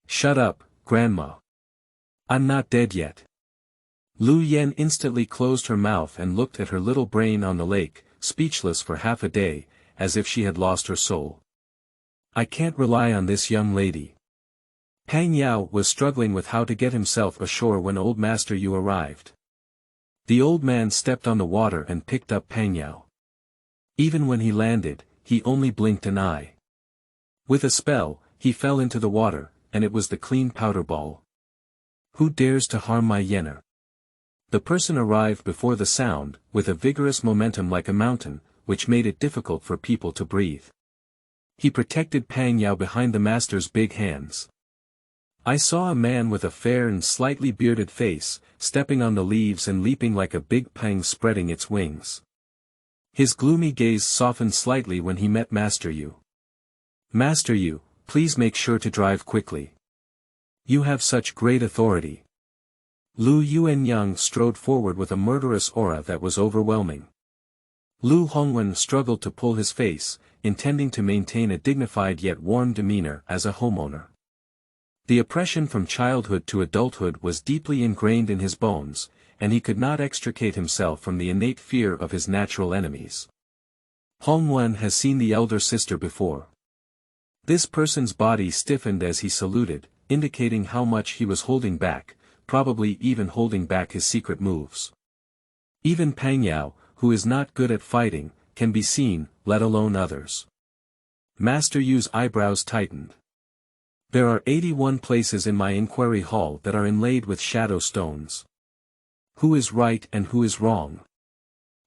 Shut up, Grandma. I'm not dead yet. Lu Yan instantly closed her mouth and looked at her little brain on the lake, speechless for half a day, as if she had lost her soul. I can't rely on this young lady. Pang Yao was struggling with how to get himself ashore when old Master Yu arrived. The old man stepped on the water and picked up Pang Yao. Even when he landed, he only blinked an eye. With a spell, he fell into the water, and it was the clean powder ball. Who dares to harm my Yenner? The person arrived before the sound, with a vigorous momentum like a mountain, which made it difficult for people to breathe. He protected Pang Yao behind the master's big hands. I saw a man with a fair and slightly bearded face, stepping on the leaves and leaping like a big pang spreading its wings. His gloomy gaze softened slightly when he met Master Yu. Master Yu, please make sure to drive quickly. You have such great authority. Lu Yuanniang strode forward with a murderous aura that was overwhelming. Lu Hongwen struggled to pull his face, intending to maintain a dignified yet warm demeanor as a homeowner. The oppression from childhood to adulthood was deeply ingrained in his bones, and he could not extricate himself from the innate fear of his natural enemies. Hongwen has seen the elder sister before. This person's body stiffened as he saluted, indicating how much he was holding back, probably even holding back his secret moves. Even Pang Yao, who is not good at fighting, can be seen, let alone others. Master Yu's eyebrows tightened. There are 81 places in my inquiry hall that are inlaid with shadow stones. Who is right and who is wrong?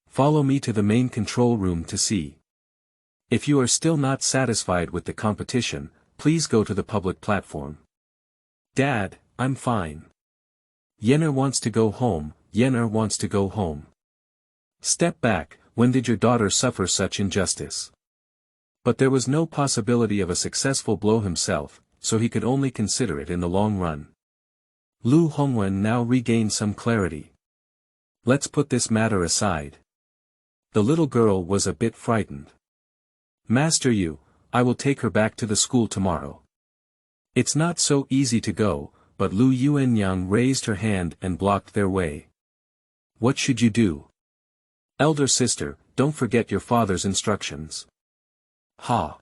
Follow me to the main control room to see. If you are still not satisfied with the competition, please go to the public platform. Dad, I'm fine. Yenner wants to go home, Yenner wants to go home. Step back, when did your daughter suffer such injustice? But there was no possibility of a successful blow himself, so he could only consider it in the long run. Lu Hongwen now regained some clarity. Let's put this matter aside. The little girl was a bit frightened. Master Yu, I will take her back to the school tomorrow. It's not so easy to go, but Lu Yuanniang raised her hand and blocked their way. What should you do? Elder sister, don't forget your father's instructions. Ha!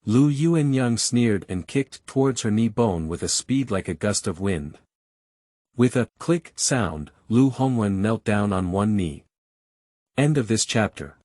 Lu Yuanniang sneered and kicked towards her knee bone with a speed like a gust of wind. With a click sound, Lu Hongwen knelt down on one knee. End of this chapter.